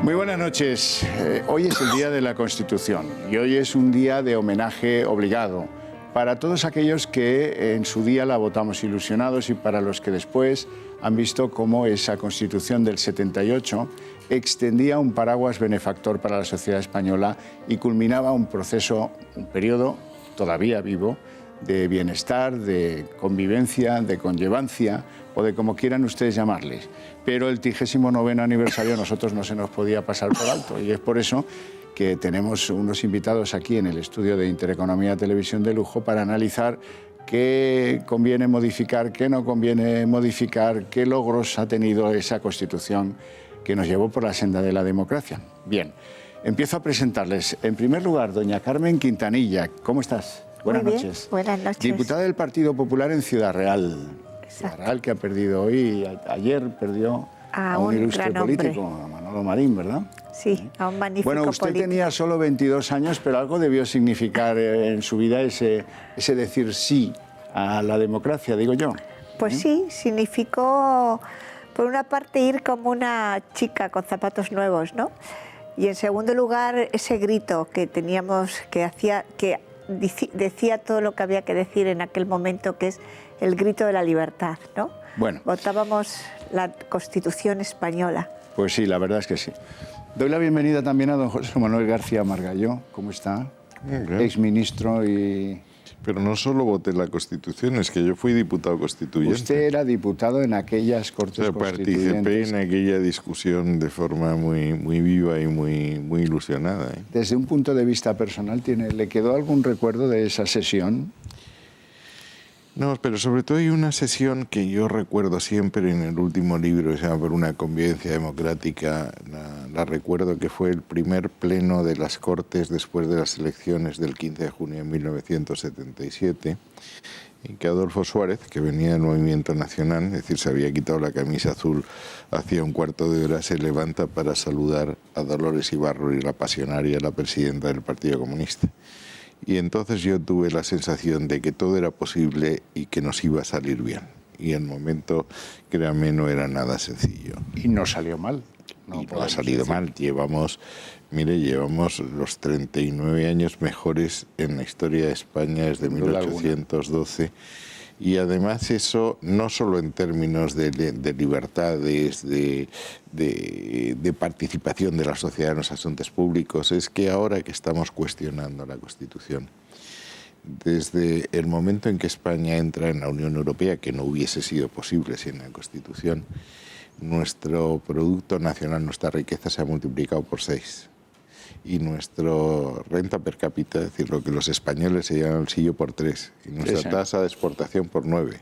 Muy buenas noches. Hoy es el Día de la Constitución y hoy es un día de homenaje obligado para todos aquellos que en su día la votamos ilusionados y para los que después han visto cómo esa Constitución del 78 extendía un paraguas benefactor para la sociedad española y culminaba un proceso, un periodo todavía vivo, de bienestar, de convivencia, de conllevancia o de como quieran ustedes llamarles. Pero el 39º aniversario a nosotros no se nos podía pasar por alto y es por eso que tenemos unos invitados aquí en el estudio de Intereconomía Televisión de lujo para analizar qué conviene modificar, qué no conviene modificar, qué logros ha tenido esa Constitución que nos llevó por la senda de la democracia. Bien, empiezo a presentarles. En primer lugar, doña Carmen Quintanilla, ¿cómo estás? Buenas noches. Buenas noches. Diputada del Partido Popular en Ciudad Real. Ciudad Real que ha perdido hoy, ayer perdió a un ilustre político, a Manolo Marín, ¿verdad? Sí, a un magnífico Bueno, usted político. tenía solo 22 años, pero algo debió significar en su vida ese decir sí a la democracia, digo yo. Pues sí, significó, por una parte, ir como una chica con zapatos nuevos, ¿no? Y en segundo lugar, ese grito que teníamos, que decía todo lo que había que decir en aquel momento, que es el grito de la libertad, ¿no? Bueno. Votábamos la Constitución española. Pues sí, la verdad es que sí. Doy la bienvenida también a don José Manuel García Margallo. ¿Cómo está? Exministro y... Pero no solo voté la Constitución, es que yo fui diputado constituyente. Usted era diputado en aquellas Cortes Constituyentes. Participé en aquella discusión de forma muy viva y muy ilusionada. Desde un punto de vista personal, ¿le quedó algún recuerdo de esa sesión? No, pero sobre todo hay una sesión que yo recuerdo siempre en el último libro, que se llama Por una convivencia democrática. La recuerdo que fue el primer pleno de las Cortes después de las elecciones del 15 de junio de 1977, en que Adolfo Suárez, que venía del Movimiento Nacional, es decir, se había quitado la camisa azul hacía un cuarto de hora, se levanta para saludar a Dolores Ibarruri, la pasionaria, la presidenta del Partido Comunista. Y entonces yo tuve la sensación de que todo era posible y que nos iba a salir bien. Y el momento, créanme, no era nada sencillo. Y no salió mal. No ha salido mal. Llevamos los 39 años mejores en la historia de España desde 1812. Y además eso, no solo en términos de libertades, de participación de la sociedad en los asuntos públicos, es que ahora que estamos cuestionando la Constitución, desde el momento en que España entra en la Unión Europea, que no hubiese sido posible sin la Constitución, nuestro Producto Nacional, nuestra riqueza se ha multiplicado por 6. Y nuestra renta per cápita, es decir, lo que los españoles se llevan al bolsillo, por 3, y nuestra tasa de exportación por 9,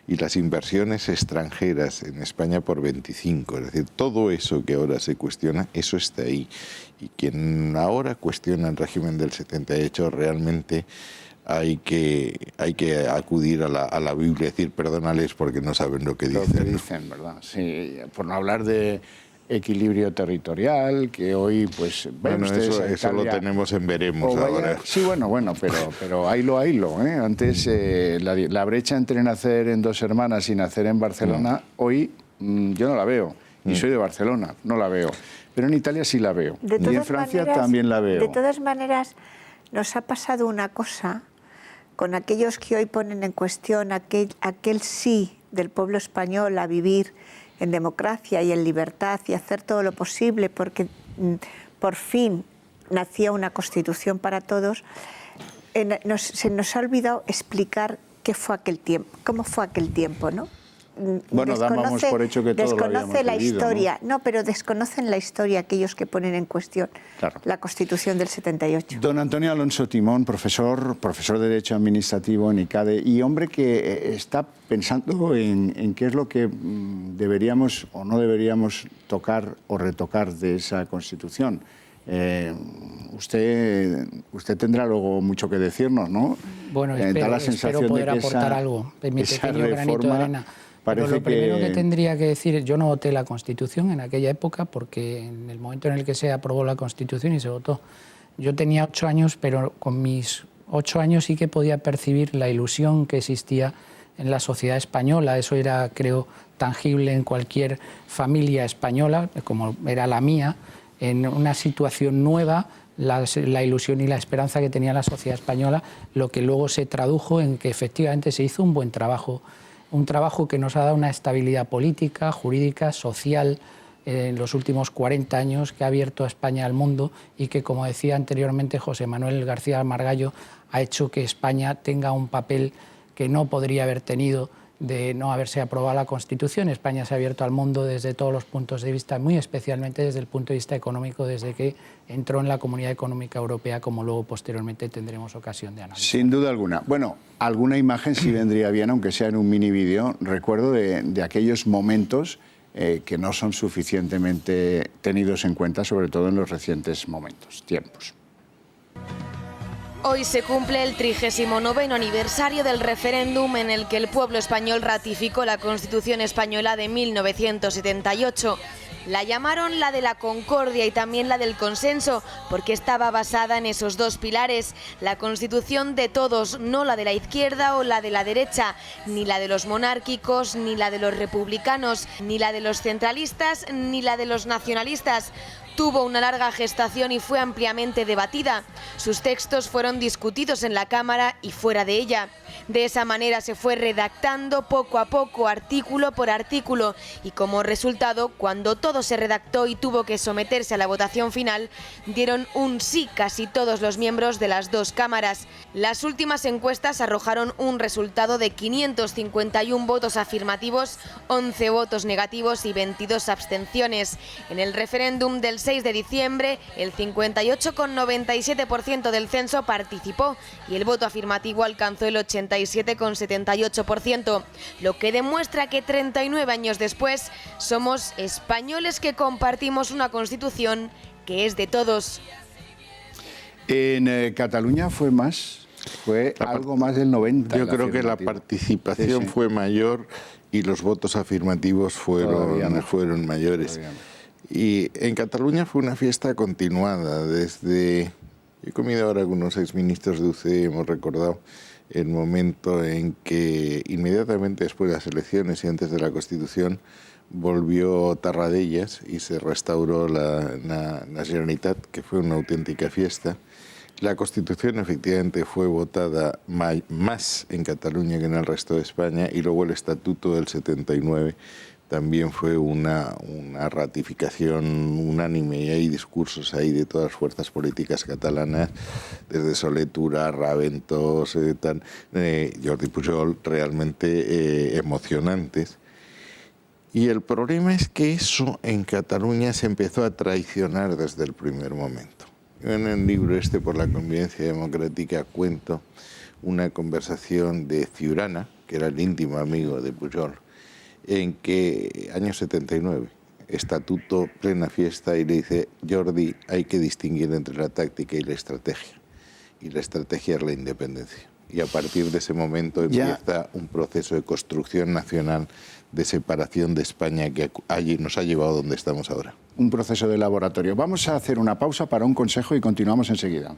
y las inversiones extranjeras en España por 25, es decir, todo eso que ahora se cuestiona, eso está ahí. Y quien ahora cuestiona el régimen del 78 realmente hay que acudir a la Biblia y decir, perdónales porque no saben lo que dicen. Lo que dicen, ¿verdad? Sí, por no hablar de equilibrio territorial, que hoy, pues... Bueno, eso lo tenemos en veremos ahora. Sí, bueno, pero haylo, ¿eh? Antes la brecha entre nacer en Dos Hermanas y nacer en Barcelona, hoy yo no la veo. Y soy de Barcelona, no la veo. Pero en Italia sí la veo. Y en Francia también la veo. De todas maneras, nos ha pasado una cosa con aquellos que hoy ponen en cuestión aquel sí del pueblo español a vivir en democracia y en libertad y hacer todo lo posible porque por fin nacía una Constitución para todos, se nos ha olvidado explicar qué fue aquel tiempo, cómo fue aquel tiempo, ¿no? Bueno, dábamos por hecho que todo lo habíamos desconoce la vivido, historia, ¿no? Pero desconocen la historia aquellos que ponen en cuestión la Constitución del 78. Don Antonio Alonso Timón, profesor de Derecho Administrativo en ICADE y hombre que está pensando en qué es lo que deberíamos o no deberíamos tocar o retocar de esa Constitución. Usted tendrá luego mucho que decirnos, ¿no? Bueno, espero poder aportar algo en mi pequeño granito de arena. Pero lo primero que tendría que decir, yo no voté la Constitución en aquella época porque en el momento en el que se aprobó la Constitución y se votó, yo tenía 8 años, pero con mis 8 años sí que podía percibir la ilusión que existía en la sociedad española. Eso era, creo, tangible en cualquier familia española, como era la mía. en una situación nueva la ilusión y la esperanza que tenía la sociedad española, lo que luego se tradujo en que efectivamente se hizo un buen trabajo, un trabajo que nos ha dado una estabilidad política, jurídica, social, en los últimos 40 años, que ha abierto a España al mundo y que, como decía anteriormente José Manuel García Margallo, ha hecho que España tenga un papel que no podría haber tenido de no haberse aprobado la Constitución. España se ha abierto al mundo desde todos los puntos de vista, muy especialmente desde el punto de vista económico, desde que entró en la Comunidad Económica Europea, como luego posteriormente tendremos ocasión de analizar. Sin duda alguna. Bueno, alguna imagen sí vendría bien, aunque sea en un mini vídeo. Recuerdo de aquellos momentos que no son suficientemente tenidos en cuenta, sobre todo en los recientes tiempos. Hoy se cumple el 39º aniversario del referéndum en el que el pueblo español ratificó la Constitución española de 1978. La llamaron la de la concordia y también la del consenso, porque estaba basada en esos dos pilares, la Constitución de todos, no la de la izquierda o la de la derecha, ni la de los monárquicos, ni la de los republicanos, ni la de los centralistas, ni la de los nacionalistas. Tuvo una larga gestación y fue ampliamente debatida. Sus textos fueron discutidos en la Cámara y fuera de ella. De esa manera se fue redactando poco a poco, artículo por artículo, y como resultado, cuando todo se redactó y tuvo que someterse a la votación final, dieron un sí casi todos los miembros de las dos cámaras. Las últimas encuestas arrojaron un resultado de 551 votos afirmativos, 11 votos negativos y 22 abstenciones. En el referéndum del 6 de diciembre, el 58,97% del censo participó y el voto afirmativo alcanzó el 87,78%, lo que demuestra que 39 años después somos españoles que compartimos una Constitución que es de todos. En Cataluña fue algo más del 90%. Yo creo que la participación fue mayor y los votos afirmativos fueron mayores. Y en Cataluña fue una fiesta continuada desde... He comido ahora con unos exministros de UCD y hemos recordado el momento en que inmediatamente después de las elecciones y antes de la Constitución volvió Tarradellas y se restauró la Generalitat, que fue una auténtica fiesta. La Constitución efectivamente fue votada más en Cataluña que en el resto de España, y luego el Estatuto del 79 también fue una ratificación unánime, y hay discursos ahí de todas las fuerzas políticas catalanas, desde Soler Tura, Raventós, Jordi Pujol, realmente emocionantes. Y el problema es que eso en Cataluña se empezó a traicionar desde el primer momento. Yo en el libro Por la convivencia democrática cuento una conversación de Ciurana, que era el íntimo amigo de Pujol, en que, año 79, estatuto, plena fiesta, y le dice: Jordi, hay que distinguir entre la táctica y la estrategia. Y la estrategia es la independencia. Y a partir de ese momento empieza un proceso de construcción nacional, de separación de España, que nos ha llevado a donde estamos ahora. Un proceso de laboratorio. Vamos a hacer una pausa para un consejo y continuamos enseguida.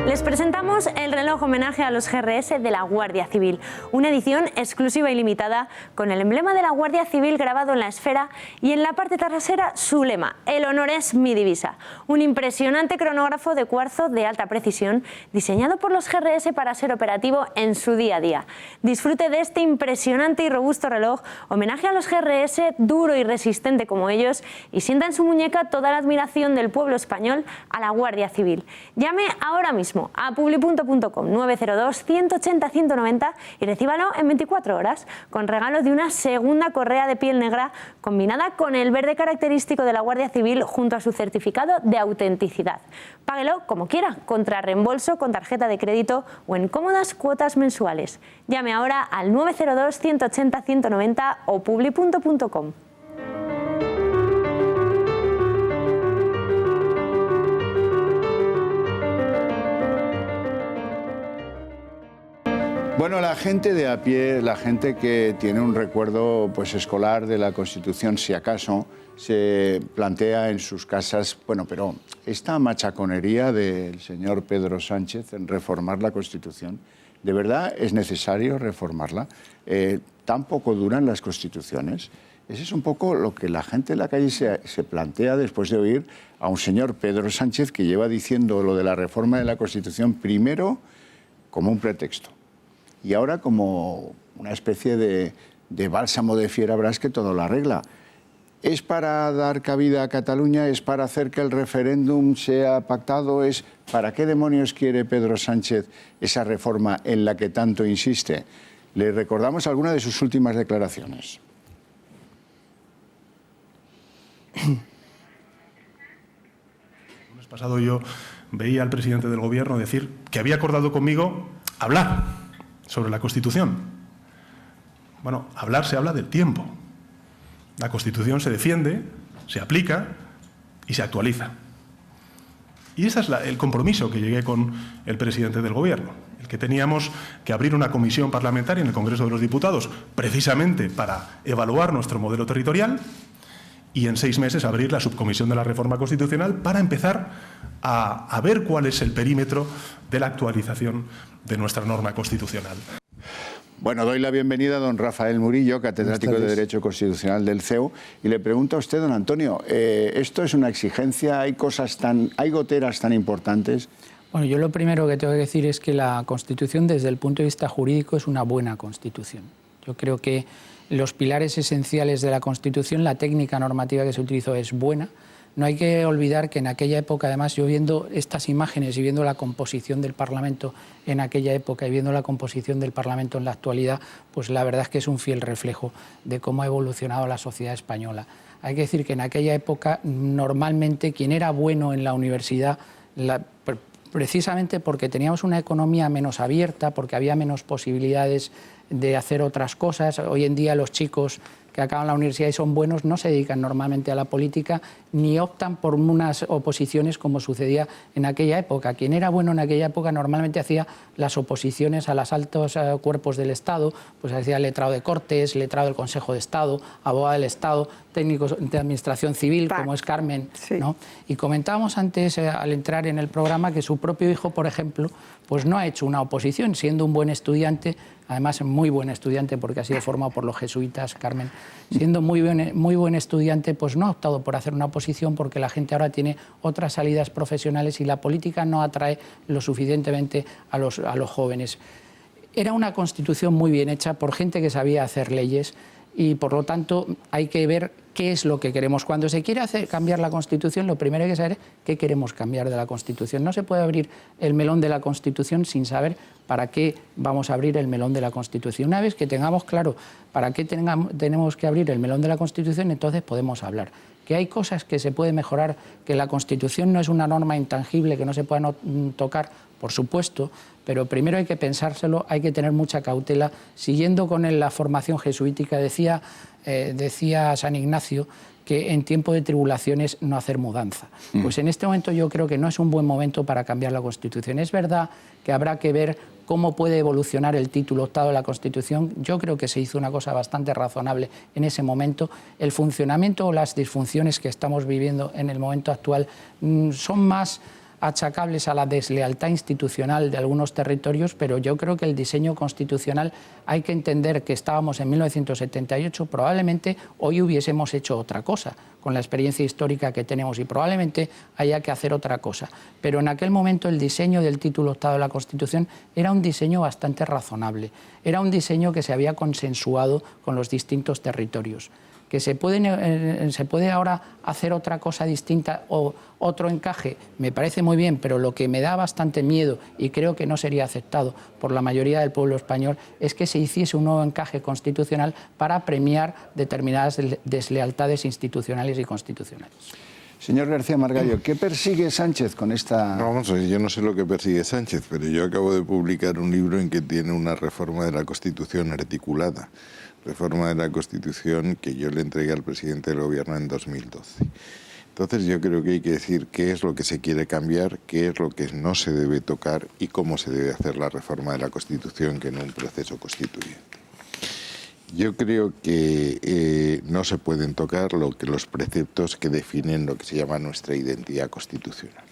Les presentamos el reloj homenaje a los GRS de la Guardia Civil, una edición exclusiva y limitada con el emblema de la Guardia Civil grabado en la esfera y en la parte trasera su lema: el honor es mi divisa. Un impresionante cronógrafo de cuarzo de alta precisión diseñado por los GRS para ser operativo en su día a día. Disfrute de este impresionante y robusto reloj, homenaje a los GRS, duro y resistente como ellos, y sienta en su muñeca toda la admiración del pueblo español a la Guardia Civil. Llame ahora mismo a publi.com 902-180-190 y recíbalo en 24 horas con regalo de una segunda correa de piel negra combinada con el verde característico de la Guardia Civil junto a su certificado de autenticidad. Páguelo como quiera, contra reembolso, con tarjeta de crédito o en cómodas cuotas mensuales. Llame ahora al 902-180-190 o publi.com. Bueno, la gente de a pie, la gente que tiene un recuerdo escolar de la Constitución, si acaso, se plantea en sus casas, bueno, pero esta machaconería del señor Pedro Sánchez en reformar la Constitución, ¿de verdad es necesario reformarla? ¿Tan poco duran las constituciones? Ese es un poco lo que la gente en la calle se plantea después de oír a un señor Pedro Sánchez que lleva diciendo lo de la reforma de la Constitución primero como un pretexto y ahora como una especie de bálsamo de fierabrás que todo lo arregla. ¿Es para dar cabida a Cataluña? ¿Es para hacer que el referéndum sea pactado? ¿Es para qué demonios quiere Pedro Sánchez esa reforma en la que tanto insiste? Le recordamos alguna de sus últimas declaraciones. El lunes pasado yo veía al presidente del Gobierno decir que había acordado conmigo hablar sobre la Constitución. Bueno, hablar se habla del tiempo. La Constitución se defiende, se aplica y se actualiza. Y ese es el compromiso que llegué con el presidente del Gobierno, el que teníamos que abrir una comisión parlamentaria en el Congreso de los Diputados precisamente para evaluar nuestro modelo territorial y en 6 meses abrir la subcomisión de la reforma constitucional para empezar a ver cuál es el perímetro de la actualización de nuestra norma constitucional. Bueno, doy la bienvenida a don Rafael Murillo, catedrático de Derecho Constitucional del CEU, y le pregunto a usted, don Antonio, ¿esto es una exigencia? ¿Hay goteras tan importantes? Bueno, yo lo primero que tengo que decir es que la Constitución, desde el punto de vista jurídico, es una buena Constitución. Yo creo que los pilares esenciales de la Constitución, la técnica normativa que se utilizó es buena. No hay que olvidar que en aquella época, además, yo viendo estas imágenes y viendo la composición del Parlamento en aquella época y viendo la composición del Parlamento en la actualidad, pues la verdad es que es un fiel reflejo de cómo ha evolucionado la sociedad española. Hay que decir que en aquella época, normalmente, quien era bueno en la universidad, precisamente porque teníamos una economía menos abierta, porque había menos posibilidades de hacer otras cosas. Hoy en día los chicos que acaban la universidad y son buenos no se dedican normalmente a la política ni optan por unas oposiciones como sucedía en aquella época. Quien era bueno en aquella época normalmente hacía las oposiciones a los altos cuerpos del Estado, pues hacía letrado de Cortes, letrado del Consejo de Estado, abogado del Estado, técnicos de Administración Civil, como es Carmen, sí, ¿no? Y comentábamos antes, al entrar en el programa, que su propio hijo, por ejemplo, pues no ha hecho una oposición, siendo un buen estudiante, además muy buen estudiante porque ha sido formado por los jesuitas, Carmen, siendo muy buen estudiante, pues no ha optado por hacer una oposición porque la gente ahora tiene otras salidas profesionales y la política no atrae lo suficientemente a los jóvenes. Era una Constitución muy bien hecha por gente que sabía hacer leyes y, por lo tanto, hay que ver qué es lo que queremos. Cuando se quiere cambiar la Constitución, lo primero hay que saber es qué queremos cambiar de la Constitución. No se puede abrir el melón de la Constitución sin saber para qué vamos a abrir el melón de la Constitución. Una vez que tengamos claro para qué tenemos que abrir el melón de la Constitución, entonces podemos hablar. Que hay cosas que se puede mejorar, que la Constitución no es una norma intangible, que no se pueda tocar, por supuesto, pero primero hay que pensárselo, hay que tener mucha cautela. Siguiendo con la formación jesuítica, decía San Ignacio que en tiempo de tribulaciones no hacer mudanza. Pues en este momento yo creo que no es un buen momento para cambiar la Constitución. Es verdad que habrá que ver cómo puede evolucionar el título 8 de la Constitución. Yo creo que se hizo una cosa bastante razonable en ese momento. El funcionamiento o las disfunciones que estamos viviendo en el momento actual son más achacables a la deslealtad institucional de algunos territorios, pero yo creo que el diseño constitucional, hay que entender que estábamos en 1978, probablemente hoy hubiésemos hecho otra cosa con la experiencia histórica que tenemos y probablemente haya que hacer otra cosa. Pero en aquel momento el diseño del título 8 de la Constitución era un diseño bastante razonable, era un diseño que se había consensuado con los distintos territorios. Que se puede ahora hacer otra cosa distinta o otro encaje, me parece muy bien, pero lo que me da bastante miedo y creo que no sería aceptado por la mayoría del pueblo español es que se hiciese un nuevo encaje constitucional para premiar determinadas deslealtades institucionales y constitucionales. Señor García Margallo, ¿qué persigue Sánchez con esta...? No, vamos a ver, yo no sé lo que persigue Sánchez, pero yo acabo de publicar un libro en que tiene una reforma de la Constitución articulada. Reforma de la Constitución que yo le entregué al presidente del Gobierno en 2012. Entonces yo creo que hay que decir qué es lo que se quiere cambiar, qué es lo que no se debe tocar y cómo se debe hacer la reforma de la Constitución que en un proceso constituyente. Yo creo que no se pueden tocar los preceptos que definen lo que se llama nuestra identidad constitucional.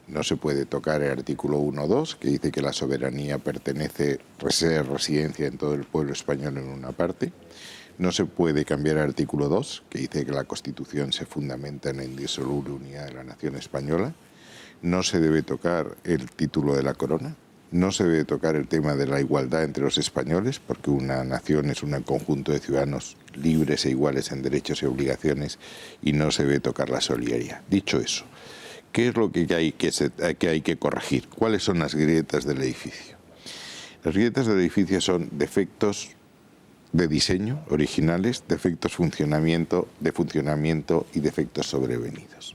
No se puede tocar el artículo 1.2, que dice que la soberanía pertenece, ser residencia en todo el pueblo español en una parte. No se puede cambiar el artículo 2, que dice que la Constitución se fundamenta en la indisoluble unidad de la nación española. No se debe tocar el título de la corona. No se debe tocar el tema de la igualdad entre los españoles, porque una nación es un conjunto de ciudadanos libres e iguales en derechos y obligaciones, y no se debe tocar la solidaridad. Dicho eso, ¿qué es lo que hay que corregir? ¿Cuáles son las grietas del edificio? Las grietas del edificio son defectos de diseño originales, defectos de funcionamiento y defectos sobrevenidos.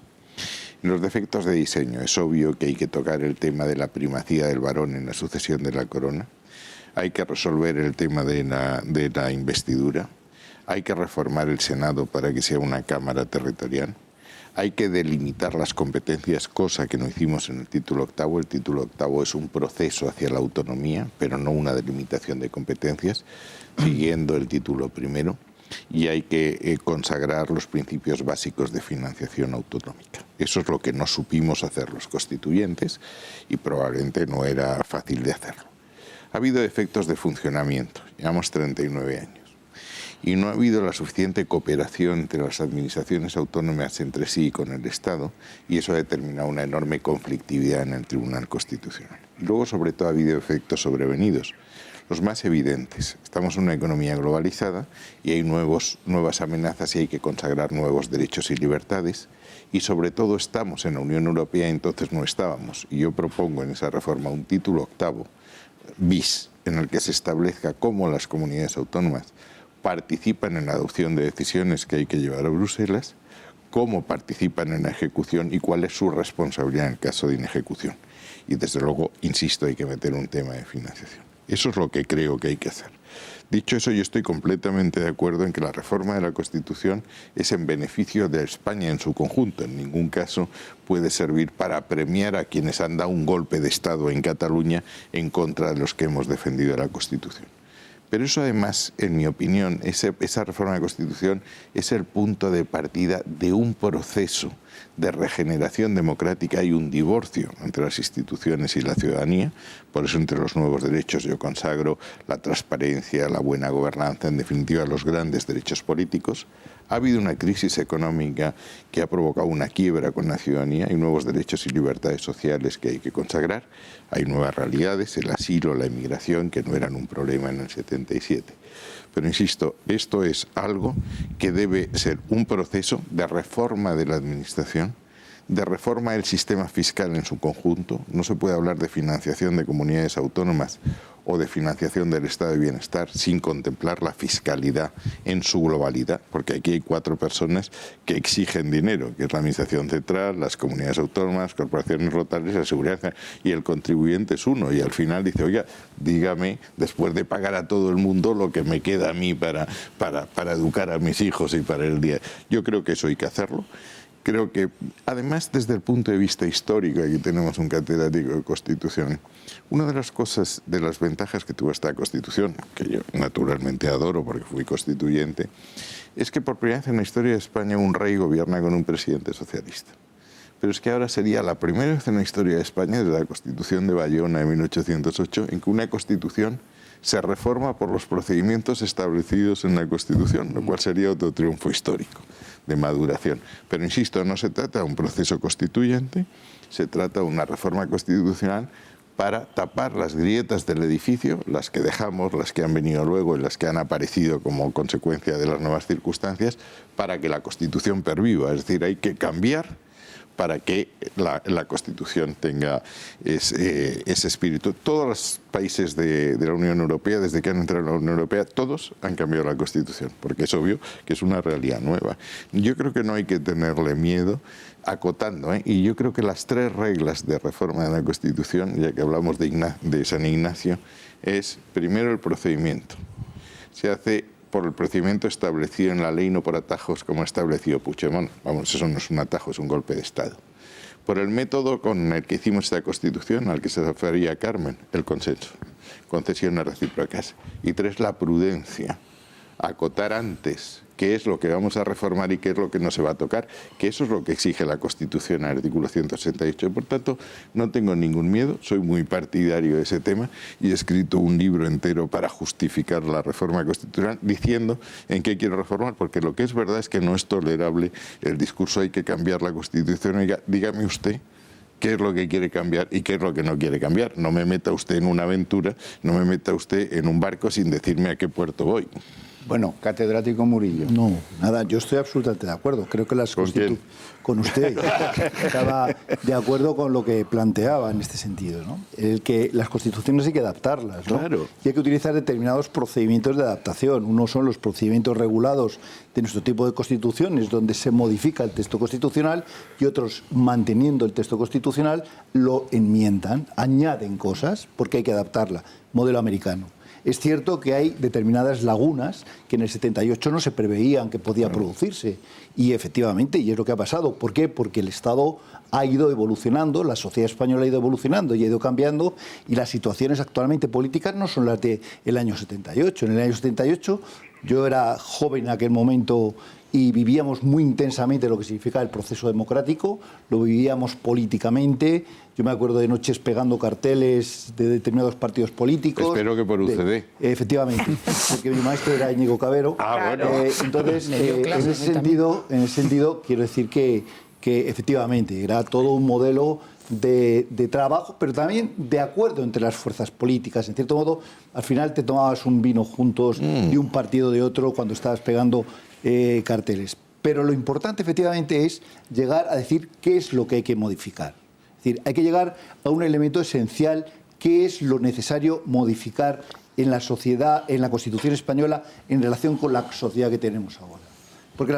En los defectos de diseño es obvio que hay que tocar el tema de la primacía del varón en la sucesión de la corona, hay que resolver el tema de la investidura, hay que reformar el Senado para que sea una cámara territorial, hay que delimitar las competencias, cosa que no hicimos en el título octavo. El título octavo es un proceso hacia la autonomía, pero no una delimitación de competencias, siguiendo el título primero, y hay que consagrar los principios básicos de financiación autonómica. Eso es lo que no supimos hacer los constituyentes y probablemente no era fácil de hacerlo. Ha habido efectos de funcionamiento, llevamos 39 años. Y no ha habido la suficiente cooperación entre las administraciones autónomas entre sí y con el Estado, y eso ha determinado una enorme conflictividad en el Tribunal Constitucional. Y luego, sobre todo, ha habido efectos sobrevenidos, los más evidentes. Estamos en una economía globalizada y hay nuevas amenazas y hay que consagrar nuevos derechos y libertades, y sobre todo estamos en la Unión Europea, entonces no estábamos. Y yo propongo en esa reforma un título octavo bis, en el que se establezca cómo las comunidades autónomas participan en la adopción de decisiones que hay que llevar a Bruselas, cómo participan en la ejecución y cuál es su responsabilidad en el caso de inejecución. Y desde luego, insisto, hay que meter un tema de financiación. Eso es lo que creo que hay que hacer. Dicho eso, yo estoy completamente de acuerdo en que la reforma de la Constitución es en beneficio de España en su conjunto. En ningún caso puede servir para premiar a quienes han dado un golpe de Estado en Cataluña en contra de los que hemos defendido la Constitución. Pero eso además, en mi opinión, esa reforma de la Constitución es el punto de partida de un proceso de regeneración democrática y un divorcio entre las instituciones y la ciudadanía. Por eso, entre los nuevos derechos yo consagro la transparencia, la buena gobernanza, en definitiva los grandes derechos políticos. Ha habido una crisis económica que ha provocado una quiebra con la ciudadanía. Hay nuevos derechos y libertades sociales que hay que consagrar. Hay nuevas realidades, el asilo, la inmigración, que no eran un problema en el 77. Pero insisto, esto es algo que debe ser un proceso de reforma de la administración, de reforma del sistema fiscal en su conjunto. No se puede hablar de financiación de comunidades autónomas o de financiación del estado de bienestar sin contemplar la fiscalidad en su globalidad, porque aquí hay 4 personas que exigen dinero, que es la Administración Central, las comunidades autónomas, corporaciones locales, la seguridad, y el contribuyente es uno, y al final dice, oiga, dígame, después de pagar a todo el mundo, lo que me queda a mí para educar a mis hijos y para el día. Yo creo que eso hay que hacerlo. Creo que, además, desde el punto de vista histórico, aquí tenemos un catedrático de Constitución, una de las cosas, de las ventajas que tuvo esta Constitución, que yo naturalmente adoro porque fui constituyente, es que por primera vez en la historia de España un rey gobierna con un presidente socialista. Pero es que ahora sería la primera vez en la historia de España, desde la Constitución de Bayona de 1808, en que una Constitución se reforma por los procedimientos establecidos en la Constitución, lo cual sería otro triunfo histórico de maduración. Pero insisto, no se trata de un proceso constituyente, se trata de una reforma constitucional para tapar las grietas del edificio, las que dejamos, las que han venido luego y las que han aparecido como consecuencia de las nuevas circunstancias, para que la Constitución perviva. Es decir, hay que cambiar para que la Constitución tenga ese espíritu. Todos los países de la Unión Europea, desde que han entrado en la Unión Europea, todos han cambiado la Constitución, porque es obvio que es una realidad nueva. Yo creo que no hay que tenerle miedo, acotando, y yo creo que las 3 reglas de reforma de la Constitución, ya que hablamos de San Ignacio, es primero el procedimiento. Se hace por el procedimiento establecido en la ley, no por atajos como ha establecido Puigdemont. Vamos, eso no es un atajo, es un golpe de Estado. Por el método con el que hicimos esta Constitución, al que se refería Carmen, el consenso, concesiones recíprocas. Y 3, la prudencia. Acotar antes qué es lo que vamos a reformar y qué es lo que no se va a tocar, que eso es lo que exige la Constitución, el artículo 168. Y por tanto, no tengo ningún miedo, soy muy partidario de ese tema y he escrito un libro entero para justificar la reforma constitucional diciendo en qué quiero reformar, porque lo que es verdad es que no es tolerable el discurso hay que cambiar la Constitución. Oiga, dígame usted qué es lo que quiere cambiar y qué es lo que no quiere cambiar. No me meta usted en una aventura, no me meta usted en un barco sin decirme a qué puerto voy. Bueno, catedrático Murillo. No, nada, yo estoy absolutamente de acuerdo. Creo que las con usted estaba de acuerdo con lo que planteaba en este sentido, ¿no? El que las constituciones hay que adaptarlas, ¿no? Claro. Y hay que utilizar determinados procedimientos de adaptación. Uno son los procedimientos regulados de nuestro tipo de constituciones, donde se modifica el texto constitucional, y otros, manteniendo el texto constitucional, lo enmiendan, añaden cosas, porque hay que adaptarla. Modelo americano. Es cierto que hay determinadas lagunas que en el 78 no se preveían que podía producirse. Y efectivamente, y es lo que ha pasado. ¿Por qué? Porque el Estado ha ido evolucionando, la sociedad española ha ido evolucionando y ha ido cambiando, y las situaciones actualmente políticas no son las del año 78. En el año 78 yo era joven en aquel momento y vivíamos muy intensamente lo que significa el proceso democrático, lo vivíamos políticamente. Yo me acuerdo de noches pegando carteles de determinados partidos políticos. Espero que por UCD. Efectivamente, porque mi maestro era Íñigo Cabero. Bueno. Entonces, en ese sentido, quiero decir que efectivamente era todo un modelo de trabajo, pero también de acuerdo entre las fuerzas políticas. En cierto modo, al final te tomabas un vino juntos de un partido de otro cuando estabas pegando carteles. Pero lo importante, efectivamente, es llegar a decir qué es lo que hay que modificar. Es decir, hay que llegar a un elemento esencial, qué es lo necesario modificar en la sociedad, en la Constitución española, en relación con la sociedad que tenemos ahora. Porque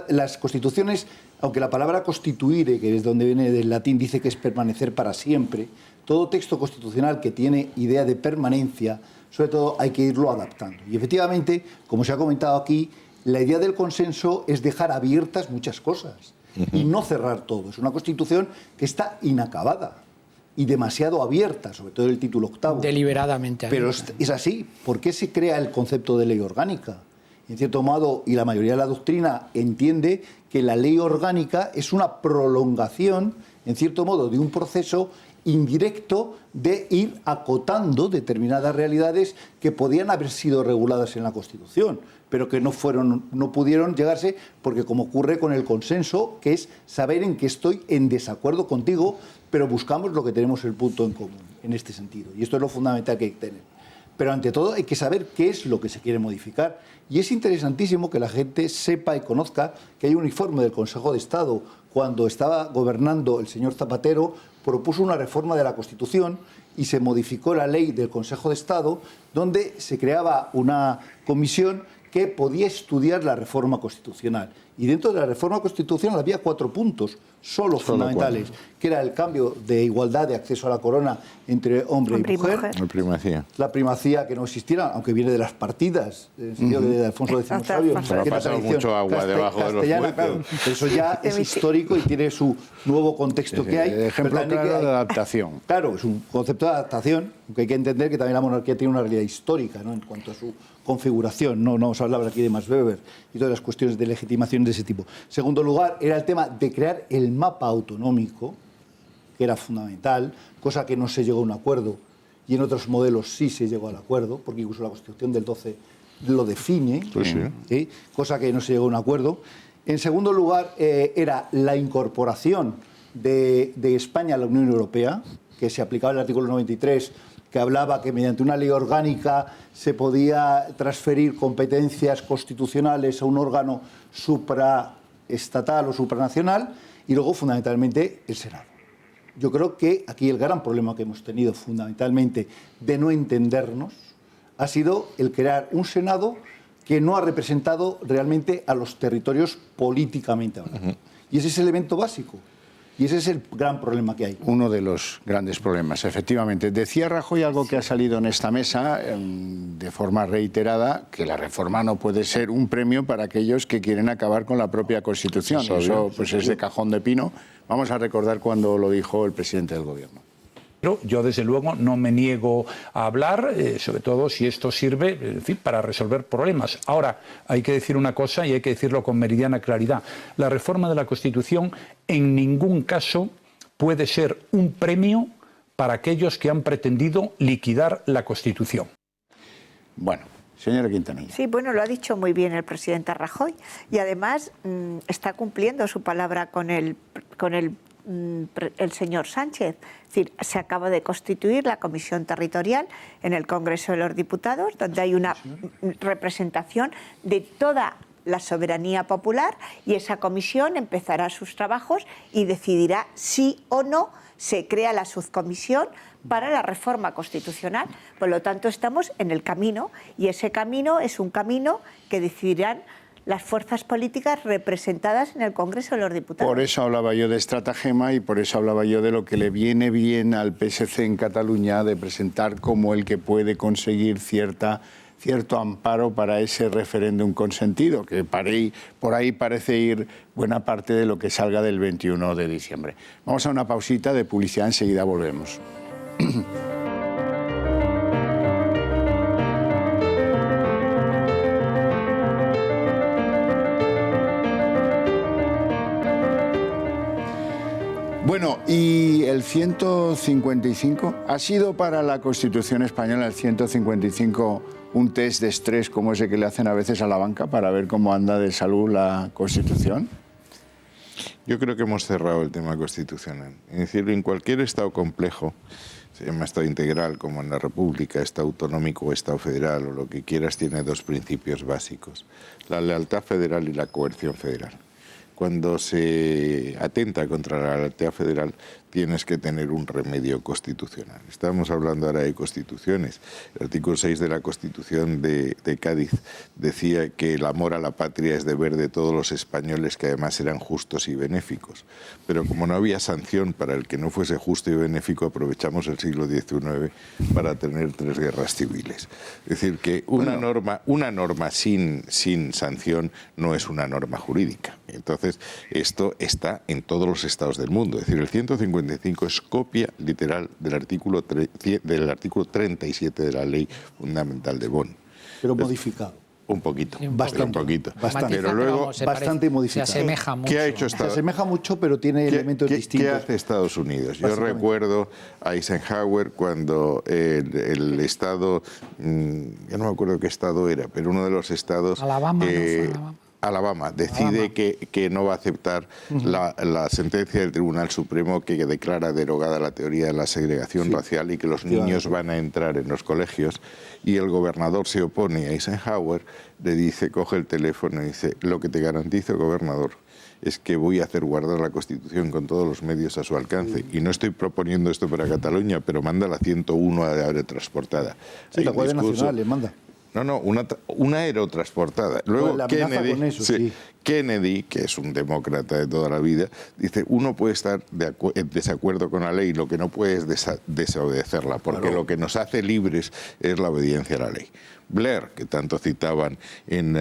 las constituciones, aunque la palabra constituire, que es donde viene del latín, dice que es permanecer para siempre, todo texto constitucional que tiene idea de permanencia, sobre todo hay que irlo adaptando. Y efectivamente, como se ha comentado aquí, la idea del consenso es dejar abiertas muchas cosas y no cerrar todo. Es una Constitución que está inacabada y demasiado abierta, sobre todo el título octavo. Deliberadamente abierta. Pero es así. ¿Por qué se crea el concepto de ley orgánica? En cierto modo, y la mayoría de la doctrina entiende que la ley orgánica es una prolongación, en cierto modo, de un proceso indirecto de ir acotando determinadas realidades que podían haber sido reguladas en la Constitución, pero que no pudieron llegarse, porque como ocurre con el consenso, que es saber en que estoy en desacuerdo contigo, pero buscamos lo que tenemos el punto en común, en este sentido. Y esto es lo fundamental que hay que tener. Pero ante todo hay que saber qué es lo que se quiere modificar. Y es interesantísimo que la gente sepa y conozca que hay un informe del Consejo de Estado. Cuando estaba gobernando el señor Zapatero, propuso una reforma de la Constitución y se modificó la ley del Consejo de Estado, donde se creaba una comisión que podía estudiar la reforma constitucional. Y dentro de la reforma constitucional había 4 puntos, solo fundamentales, que era el cambio de igualdad de acceso a la corona entre hombre y mujer. La primacía. La primacía que no existiera, aunque viene de las partidas, en el sentido de Alfonso X Sabio. Pero ha pasado mucho agua debajo de los puentes. Claro, eso ya es histórico y tiene su nuevo contexto que hay. Ejemplo claro de adaptación. Claro, es un concepto de adaptación, aunque hay que entender que también la monarquía tiene una realidad histórica, ¿no?, en cuanto a su configuración. No vamos a hablar aquí de Max Weber y todas las cuestiones de legitimación de ese tipo. Segundo lugar, era el tema de crear el mapa autonómico, que era fundamental, cosa que no se llegó a un acuerdo, y en otros modelos sí se llegó al acuerdo, porque incluso la Constitución del 12 lo define, pues sí. Cosa que no se llegó a un acuerdo. En segundo lugar, era la incorporación de España a la Unión Europea, que se aplicaba el artículo 93, que hablaba que mediante una ley orgánica se podía transferir competencias constitucionales a un órgano supraestatal o supranacional, y luego fundamentalmente el Senado. Yo creo que aquí el gran problema que hemos tenido fundamentalmente de no entendernos ha sido el crear un Senado que no ha representado realmente a los territorios políticamente hablando. Y ese es el elemento básico. Y ese es el gran problema que hay. Uno de los grandes problemas, efectivamente. Decía Rajoy algo que ha salido en esta mesa de forma reiterada, que la reforma no puede ser un premio para aquellos que quieren acabar con la propia Constitución. Eso pues es de cajón de pino. Vamos a recordar cuando lo dijo el presidente del Gobierno. Pero yo, desde luego, no me niego a hablar, sobre todo si esto sirve, en fin, para resolver problemas. Ahora, hay que decir una cosa y hay que decirlo con meridiana claridad. La reforma de la Constitución en ningún caso puede ser un premio para aquellos que han pretendido liquidar la Constitución. Bueno, señora Quintanilla. Sí, bueno, lo ha dicho muy bien el presidente Rajoy y además está cumpliendo su palabra con el señor Sánchez. Es decir, se acaba de constituir la Comisión Territorial en el Congreso de los Diputados, donde hay una representación de toda la soberanía popular, y esa comisión empezará sus trabajos y decidirá si o no se crea la subcomisión para la reforma constitucional. Por lo tanto, estamos en el camino, y ese camino es un camino que decidirán las fuerzas políticas representadas en el Congreso de los Diputados. Por eso hablaba yo de estratagema y por eso hablaba yo de lo que le viene bien al PSC en Cataluña, de presentar como el que puede conseguir cierto amparo para ese referéndum consentido, que por ahí parece ir buena parte de lo que salga del 21 de diciembre. Vamos a una pausita de publicidad, enseguida volvemos. Bueno, y el 155 ha sido para la Constitución española, el 155, un test de estrés como ese que le hacen a veces a la banca para ver cómo anda de salud la Constitución. Yo creo que hemos cerrado el tema constitucional. Es decir, en cualquier Estado complejo, se llama Estado integral, como en la República, Estado autonómico o Estado federal, o lo que quieras, tiene dos principios básicos: la lealtad federal y la coerción federal. Cuando se atenta contra la lealtad federal, tienes que tener un remedio constitucional. Estamos hablando ahora de constituciones. El artículo 6 de la Constitución de Cádiz decía que el amor a la patria es deber de todos los españoles, que además eran justos y benéficos. Pero como no había sanción para el que no fuese justo y benéfico, aprovechamos el siglo XIX para tener 3 guerras civiles. Es decir, que una norma sin sanción no es una norma jurídica. Entonces, esto está en todos los estados del mundo. Es decir, el 155 es copia literal del artículo 37 de la Ley Fundamental de Bonn. Pero modificado. Un poquito, bastante, pero luego bastante modificado. Se asemeja mucho. ¿Qué ha hecho Se asemeja mucho, pero tiene elementos distintos. ¿Qué hace Estados Unidos? Yo recuerdo a Eisenhower cuando el Estado, yo no me acuerdo qué Estado era, pero uno de los estados... Alabama decide que no va a aceptar la sentencia del Tribunal Supremo que declara derogada la teoría de la segregación racial y que los niños van a entrar en los colegios, y el gobernador se opone. A Eisenhower le dice, coge el teléfono y dice: lo que te garantizo, gobernador, es que voy a hacer guardar la Constitución con todos los medios a su alcance. Y no estoy proponiendo esto para Cataluña, pero manda la 101 aerotransportada. Sí, la Guardia Nacional le manda. No, una aerotransportada. Luego Kennedy, que es un demócrata de toda la vida, dice: uno puede estar en desacuerdo con la ley, lo que no puede es desobedecerla, porque lo que nos hace libres es la obediencia a la ley. Blair, que tanto citaban en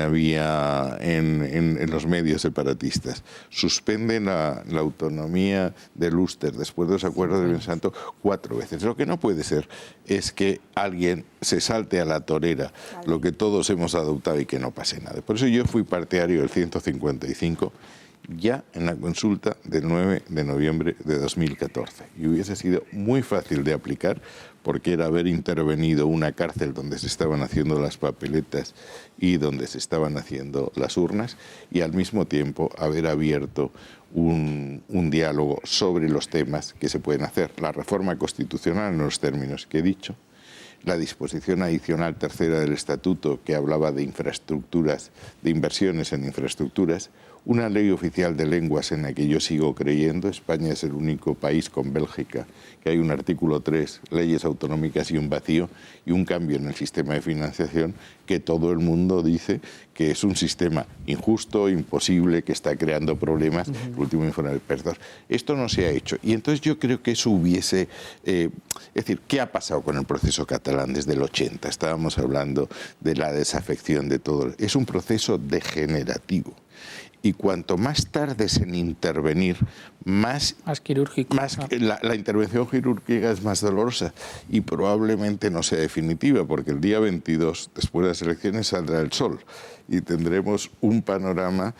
los medios separatistas, suspende la autonomía del Ulster después de los acuerdos de Monsanto 4 veces. Lo que no puede ser es que alguien se salte a la torera lo que todos hemos adoptado y que no pase nada. Por eso yo fui partidario del 155 ya en la consulta del 9 de noviembre de 2014. Y hubiese sido muy fácil de aplicar, porque era haber intervenido una cárcel donde se estaban haciendo las papeletas y donde se estaban haciendo las urnas, y al mismo tiempo haber abierto un diálogo sobre los temas que se pueden hacer. La reforma constitucional en los términos que he dicho, la disposición adicional tercera del Estatuto que hablaba de infraestructuras, de inversiones en infraestructuras, una ley oficial de lenguas en la que yo sigo creyendo. España es el único país, con Bélgica, que hay un artículo 3, leyes autonómicas y un vacío, y un cambio en el sistema de financiación que todo el mundo dice que es un sistema injusto, imposible, que está creando problemas. El último informe del PERDOR. Esto no se ha hecho. Y entonces yo creo que eso hubiese... es decir, ¿qué ha pasado con el proceso catalán desde el 80? Estábamos hablando de la desafección de todo. Es un proceso degenerativo. y cuanto más tardes en intervenir, más quirúrgico. La intervención quirúrgica es más dolorosa y probablemente no sea definitiva, porque el día 22, después de las elecciones, saldrá el sol y tendremos un panorama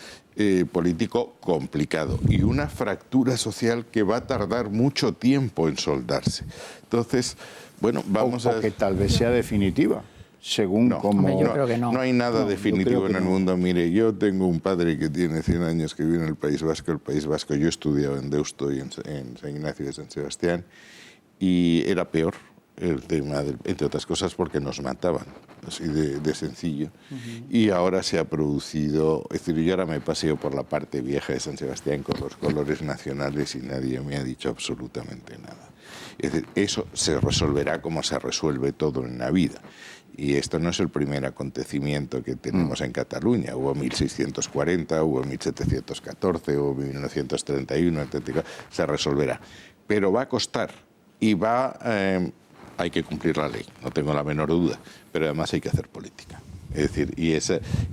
político complicado y una fractura social que va a tardar mucho tiempo en soldarse. Entonces, bueno, vamos a... O que tal vez sea definitiva. Según como... Yo creo que no. No hay nada definitivo en el mundo. Mire, yo tengo un padre que tiene 100 años que vive en el País Vasco. El País Vasco, yo he estudiado en Deusto y en San Ignacio de San Sebastián, y era peor el tema, entre otras cosas, porque nos mataban, así de sencillo. Y ahora se ha producido... Es decir, yo ahora me paseo por la parte vieja de San Sebastián con los colores nacionales y nadie me ha dicho absolutamente nada. Es decir, eso se resolverá como se resuelve todo en la vida. Y esto no es el primer acontecimiento que tenemos en Cataluña. Hubo 1640, hubo 1714, hubo 1931, etc. Se resolverá. Pero va a costar y hay que cumplir la ley, no tengo la menor duda. Pero además hay que hacer política. Es decir,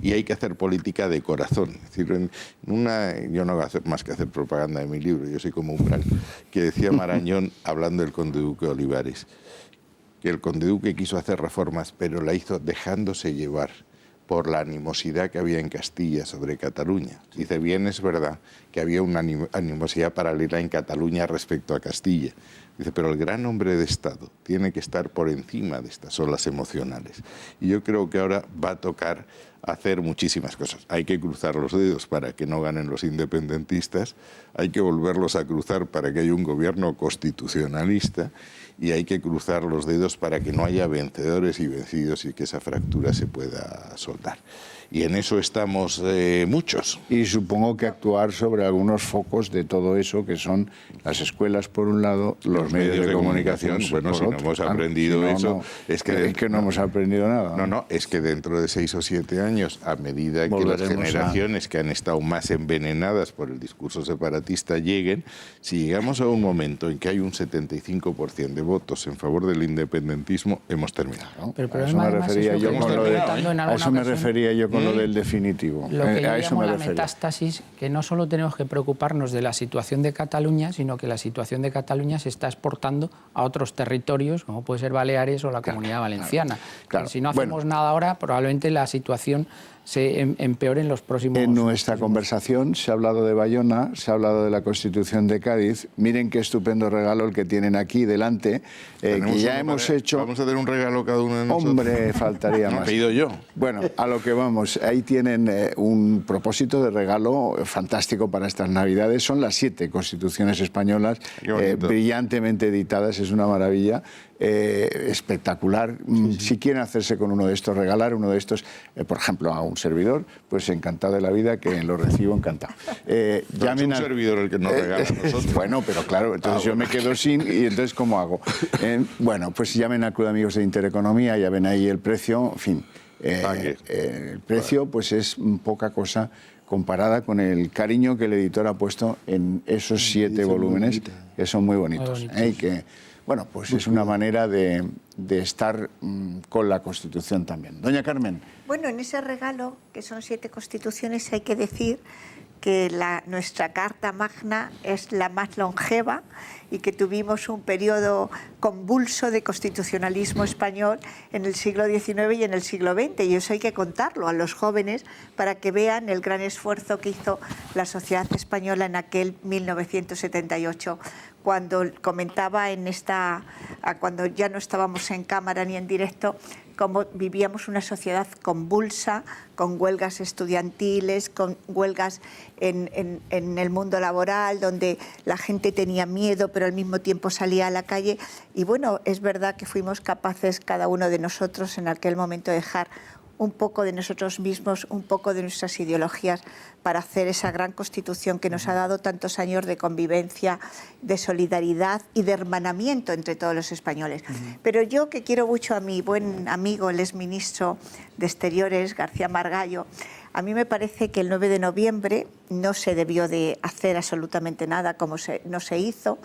y hay que hacer política de corazón. Es decir, yo no hago más que hacer propaganda de mi libro, yo soy como un branco, que decía Marañón, hablando del conde duque Olivares, que el conde duque quiso hacer reformas, pero la hizo dejándose llevar por la animosidad que había en Castilla sobre Cataluña. Dice, bien es verdad que había una animosidad paralela en Cataluña respecto a Castilla. Dice, pero el gran hombre de Estado tiene que estar por encima de estas olas emocionales. Y yo creo que ahora va a tocar hacer muchísimas cosas. Hay que cruzar los dedos para que no ganen los independentistas, hay que volverlos a cruzar para que haya un gobierno constitucionalista y hay que cruzar los dedos para que no haya vencedores y vencidos y que esa fractura se pueda soldar. Y en eso estamos muchos. Y supongo que actuar sobre algunos focos de todo eso, que son las escuelas por un lado, los medios de comunicación bueno, por si otro. no hemos aprendido eso... Es que no hemos aprendido nada. No, es que dentro de 6 o 7 años, a medida que las generaciones que han estado más envenenadas por el discurso separatista lleguen, si llegamos a un momento en que hay un 75% de votos en favor del independentismo, hemos terminado. ¿No? Pero a eso me refería yo con lo del definitivo. Lo que yo llamo la metástasis, que no solo tenemos que preocuparnos de la situación de Cataluña, sino que la situación de Cataluña se está exportando a otros territorios, como puede ser Baleares o la Comunidad Valenciana. Claro. Si no hacemos nada ahora, probablemente la situación se empeore en los próximos... En nuestra conversación se ha hablado de Bayona, se ha hablado de la Constitución de Cádiz. Miren qué estupendo regalo el que tienen aquí delante, que ya hemos hecho... Vamos a tener un regalo cada uno de nosotros. Hombre, faltaría más. Lo he pedido yo. Bueno, a lo que vamos, ahí tienen un propósito de regalo fantástico para estas Navidades. Son las 7 constituciones españolas brillantemente editadas, es una maravilla. Espectacular. Si quieren hacerse con uno de estos, regalar uno de estos, por ejemplo, a un servidor, pues encantado de la vida, que lo recibo encantado. Llamen a un servidor el que nos regala a nosotros. Bueno, pero claro, entonces yo me quedo sin, y entonces ¿cómo hago? Bueno, pues llamen al Club de Amigos de Intereconomía, ya ven ahí el precio, en fin. El precio pues es poca cosa comparada con el cariño que el editor ha puesto en esos 7 volúmenes, que son muy bonitos. Y que, bueno, pues es una manera de estar con la Constitución también. Doña Carmen. Bueno, en ese regalo, que son 7 constituciones, hay que decir que nuestra Carta Magna es la más longeva y que tuvimos un periodo convulso de constitucionalismo español en el siglo XIX y en el siglo XX. Y eso hay que contarlo a los jóvenes para que vean el gran esfuerzo que hizo la sociedad española en aquel 1978. Cuando comentaba cuando ya no estábamos en cámara ni en directo, cómo vivíamos una sociedad convulsa, con huelgas estudiantiles, con huelgas en el mundo laboral, donde la gente tenía miedo, pero al mismo tiempo salía a la calle. Y bueno, es verdad que fuimos capaces, cada uno de nosotros, en aquel momento, de dejar un poco de nosotros mismos, un poco de nuestras ideologías para hacer esa gran Constitución que nos ha dado tantos años de convivencia, de solidaridad y de hermanamiento entre todos los españoles. Pero yo, que quiero mucho a mi buen amigo, el exministro de Exteriores, García Margallo, a mí me parece que el 9 de noviembre no se debió de hacer absolutamente nada como no se hizo,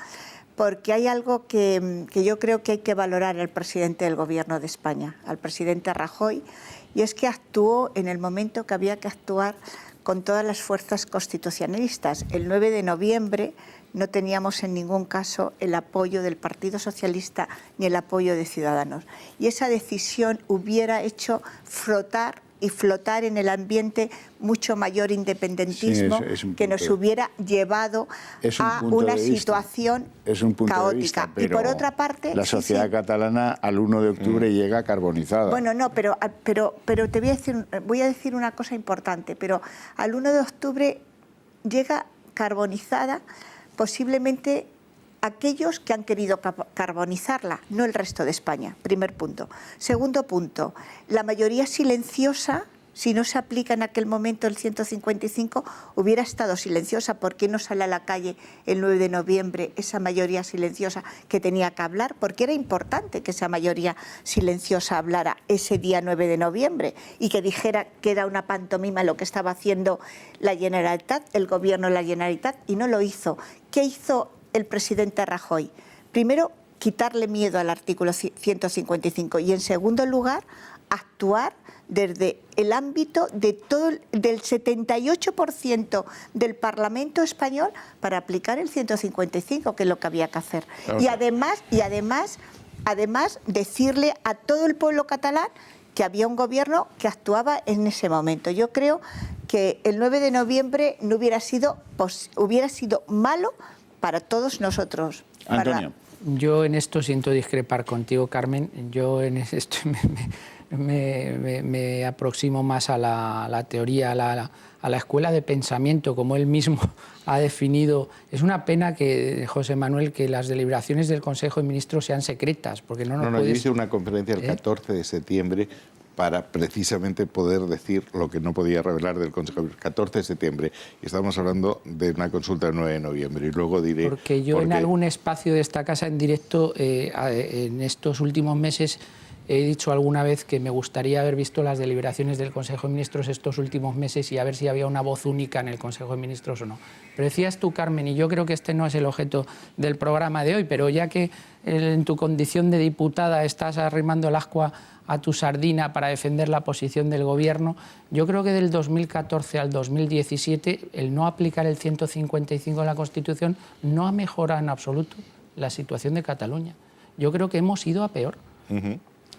porque hay algo que yo creo que hay que valorar al presidente del Gobierno de España, al presidente Rajoy, y es que actuó en el momento que había que actuar con todas las fuerzas constitucionalistas. El 9 de noviembre no teníamos en ningún caso el apoyo del Partido Socialista ni el apoyo de Ciudadanos. Y esa decisión hubiera hecho flotar en el ambiente mucho mayor independentismo que nos hubiera llevado a una situación caótica. Y por otra parte, la sociedad catalana al 1 de octubre llega carbonizada. Bueno, no, pero te voy a decir una cosa importante, pero al 1 de octubre llega carbonizada posiblemente aquellos que han querido carbonizarla, no el resto de España, primer punto. Segundo punto, la mayoría silenciosa, si no se aplica en aquel momento el 155, hubiera estado silenciosa. ¿Por qué no sale a la calle el 9 de noviembre esa mayoría silenciosa que tenía que hablar? Porque era importante que esa mayoría silenciosa hablara ese día 9 de noviembre y que dijera que era una pantomima lo que estaba haciendo la Generalitat, el gobierno de la Generalitat, y no lo hizo. ¿Qué hizo el presidente Rajoy? Primero, quitarle miedo al artículo 155 y, en segundo lugar, actuar desde el ámbito de del 78% del Parlamento español para aplicar el 155, que es lo que había que hacer. Okay. Y además decirle a todo el pueblo catalán que había un gobierno que actuaba en ese momento. Yo creo que el 9 de noviembre no hubiera sido malo para todos nosotros. Antonio. Yo en esto siento discrepar contigo, Carmen. Yo en esto me aproximo más a la teoría, a la escuela de pensamiento, como él mismo ha definido. Es una pena que, José Manuel, que las deliberaciones del Consejo de Ministros sean secretas, porque no nos puedes... Yo hice una conferencia el 14 de septiembre para precisamente poder decir lo que no podía revelar del Consejo. El 14 de septiembre, y estamos hablando de una consulta el 9 de noviembre, y luego diré... Porque yo en algún espacio de esta casa en directo, en estos últimos meses, he dicho alguna vez que me gustaría haber visto las deliberaciones del Consejo de Ministros estos últimos meses y a ver si había una voz única en el Consejo de Ministros o no. Pero decías tú, Carmen, y yo creo que este no es el objeto del programa de hoy, pero ya que en tu condición de diputada estás arrimando el ascua a tu sardina para defender la posición del Gobierno, yo creo que del 2014 al 2017 el no aplicar el 155 en la Constitución no ha mejorado en absoluto la situación de Cataluña. Yo creo que hemos ido a peor.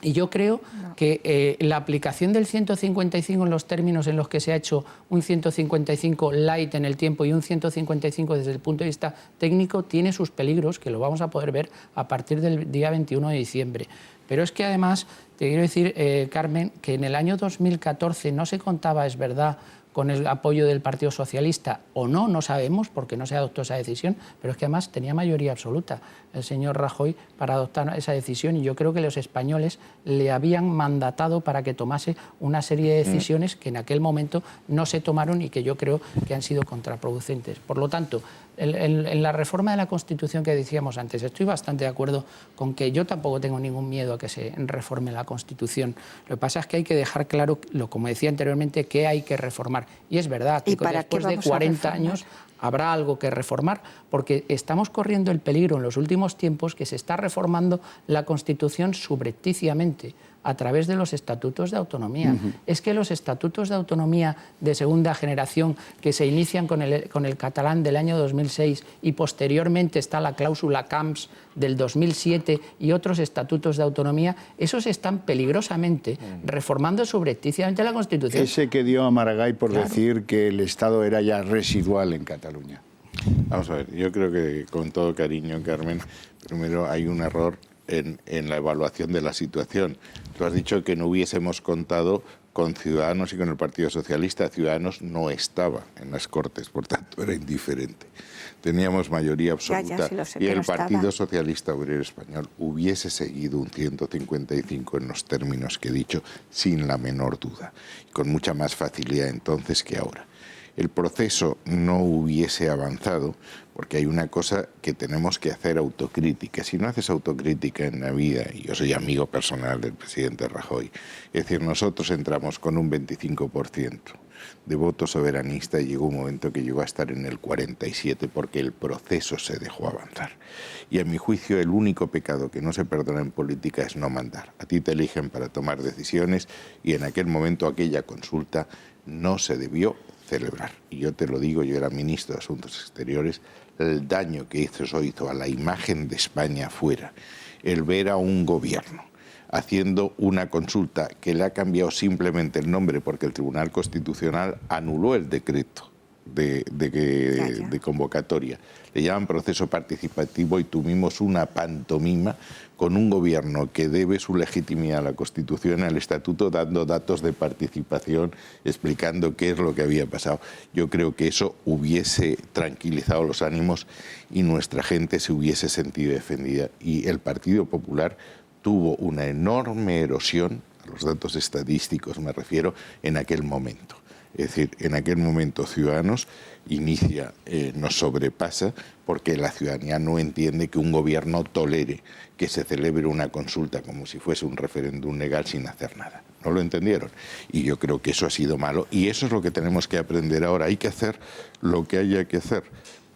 Y yo creo que la aplicación del 155 en los términos en los que se ha hecho un 155 light en el tiempo y un 155 desde el punto de vista técnico tiene sus peligros, que lo vamos a poder ver a partir del día 21 de diciembre. Pero es que además, te quiero decir, Carmen, que en el año 2014 no se contaba, es verdad, con el apoyo del Partido Socialista, o no, no sabemos, porque no se adoptó esa decisión, pero es que además tenía mayoría absoluta el señor Rajoy para adoptar esa decisión, y yo creo que los españoles le habían mandatado para que tomase una serie de decisiones que en aquel momento no se tomaron y que yo creo que han sido contraproducentes. Por lo tanto, en la reforma de la Constitución que decíamos antes, estoy bastante de acuerdo con que yo tampoco tengo ningún miedo a que se reforme la Constitución. Lo que pasa es que hay que dejar claro, como decía anteriormente, qué hay que reformar. Y es verdad que después de 40 años habrá algo que reformar, porque estamos corriendo el peligro en los últimos tiempos que se está reformando la Constitución subrepticiamente a través de los estatutos de autonomía. Es que los estatutos de autonomía de segunda generación que se inician con el catalán del año 2006 y posteriormente está la cláusula Camps del 2007 y otros estatutos de autonomía, esos están peligrosamente reformando subrepticiamente la Constitución. Ese que dio a Maragall por decir que el Estado era ya residual en Cataluña. Vamos a ver, yo creo que con todo cariño, Carmen, primero hay un error en la evaluación de la situación. Tú has dicho que no hubiésemos contado con Ciudadanos y con el Partido Socialista. Ciudadanos no estaba en las Cortes, por tanto era indiferente. Teníamos mayoría absoluta y el Partido Socialista Obrero Español hubiese seguido un 155 en los términos que he dicho, sin la menor duda, y con mucha más facilidad entonces que ahora. El proceso no hubiese avanzado porque hay una cosa que tenemos que hacer autocrítica. Si no haces autocrítica en la vida, y yo soy amigo personal del presidente Rajoy, es decir, nosotros entramos con un 25% de voto soberanista y llegó un momento que llegó a estar en el 47% porque el proceso se dejó avanzar. Y a mi juicio el único pecado que no se perdona en política es no mandar. A ti te eligen para tomar decisiones y en aquel momento aquella consulta no se debió celebrar. Y yo te lo digo, yo era ministro de Asuntos Exteriores, el daño que eso hizo a la imagen de España fuera, el ver a un gobierno haciendo una consulta que le ha cambiado simplemente el nombre porque el Tribunal Constitucional anuló el decreto de convocatoria. Le llaman proceso participativo y tuvimos una pantomima con un gobierno que debe su legitimidad a la Constitución y al Estatuto, dando datos de participación, explicando qué es lo que había pasado. Yo creo que eso hubiese tranquilizado los ánimos y nuestra gente se hubiese sentido defendida. Y el Partido Popular tuvo una enorme erosión, a los datos estadísticos me refiero, en aquel momento. Es decir, en aquel momento Ciudadanos nos sobrepasa porque la ciudadanía no entiende que un gobierno tolere que se celebre una consulta como si fuese un referéndum legal sin hacer nada. No lo entendieron. Y yo creo que eso ha sido malo. Y eso es lo que tenemos que aprender ahora. Hay que hacer lo que haya que hacer,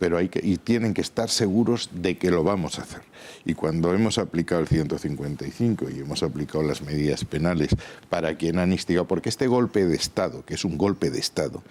pero tienen que estar seguros de que lo vamos a hacer. Y cuando hemos aplicado el 155 y hemos aplicado las medidas penales para quien han instigado, porque este golpe de Estado, que es un golpe de Estado,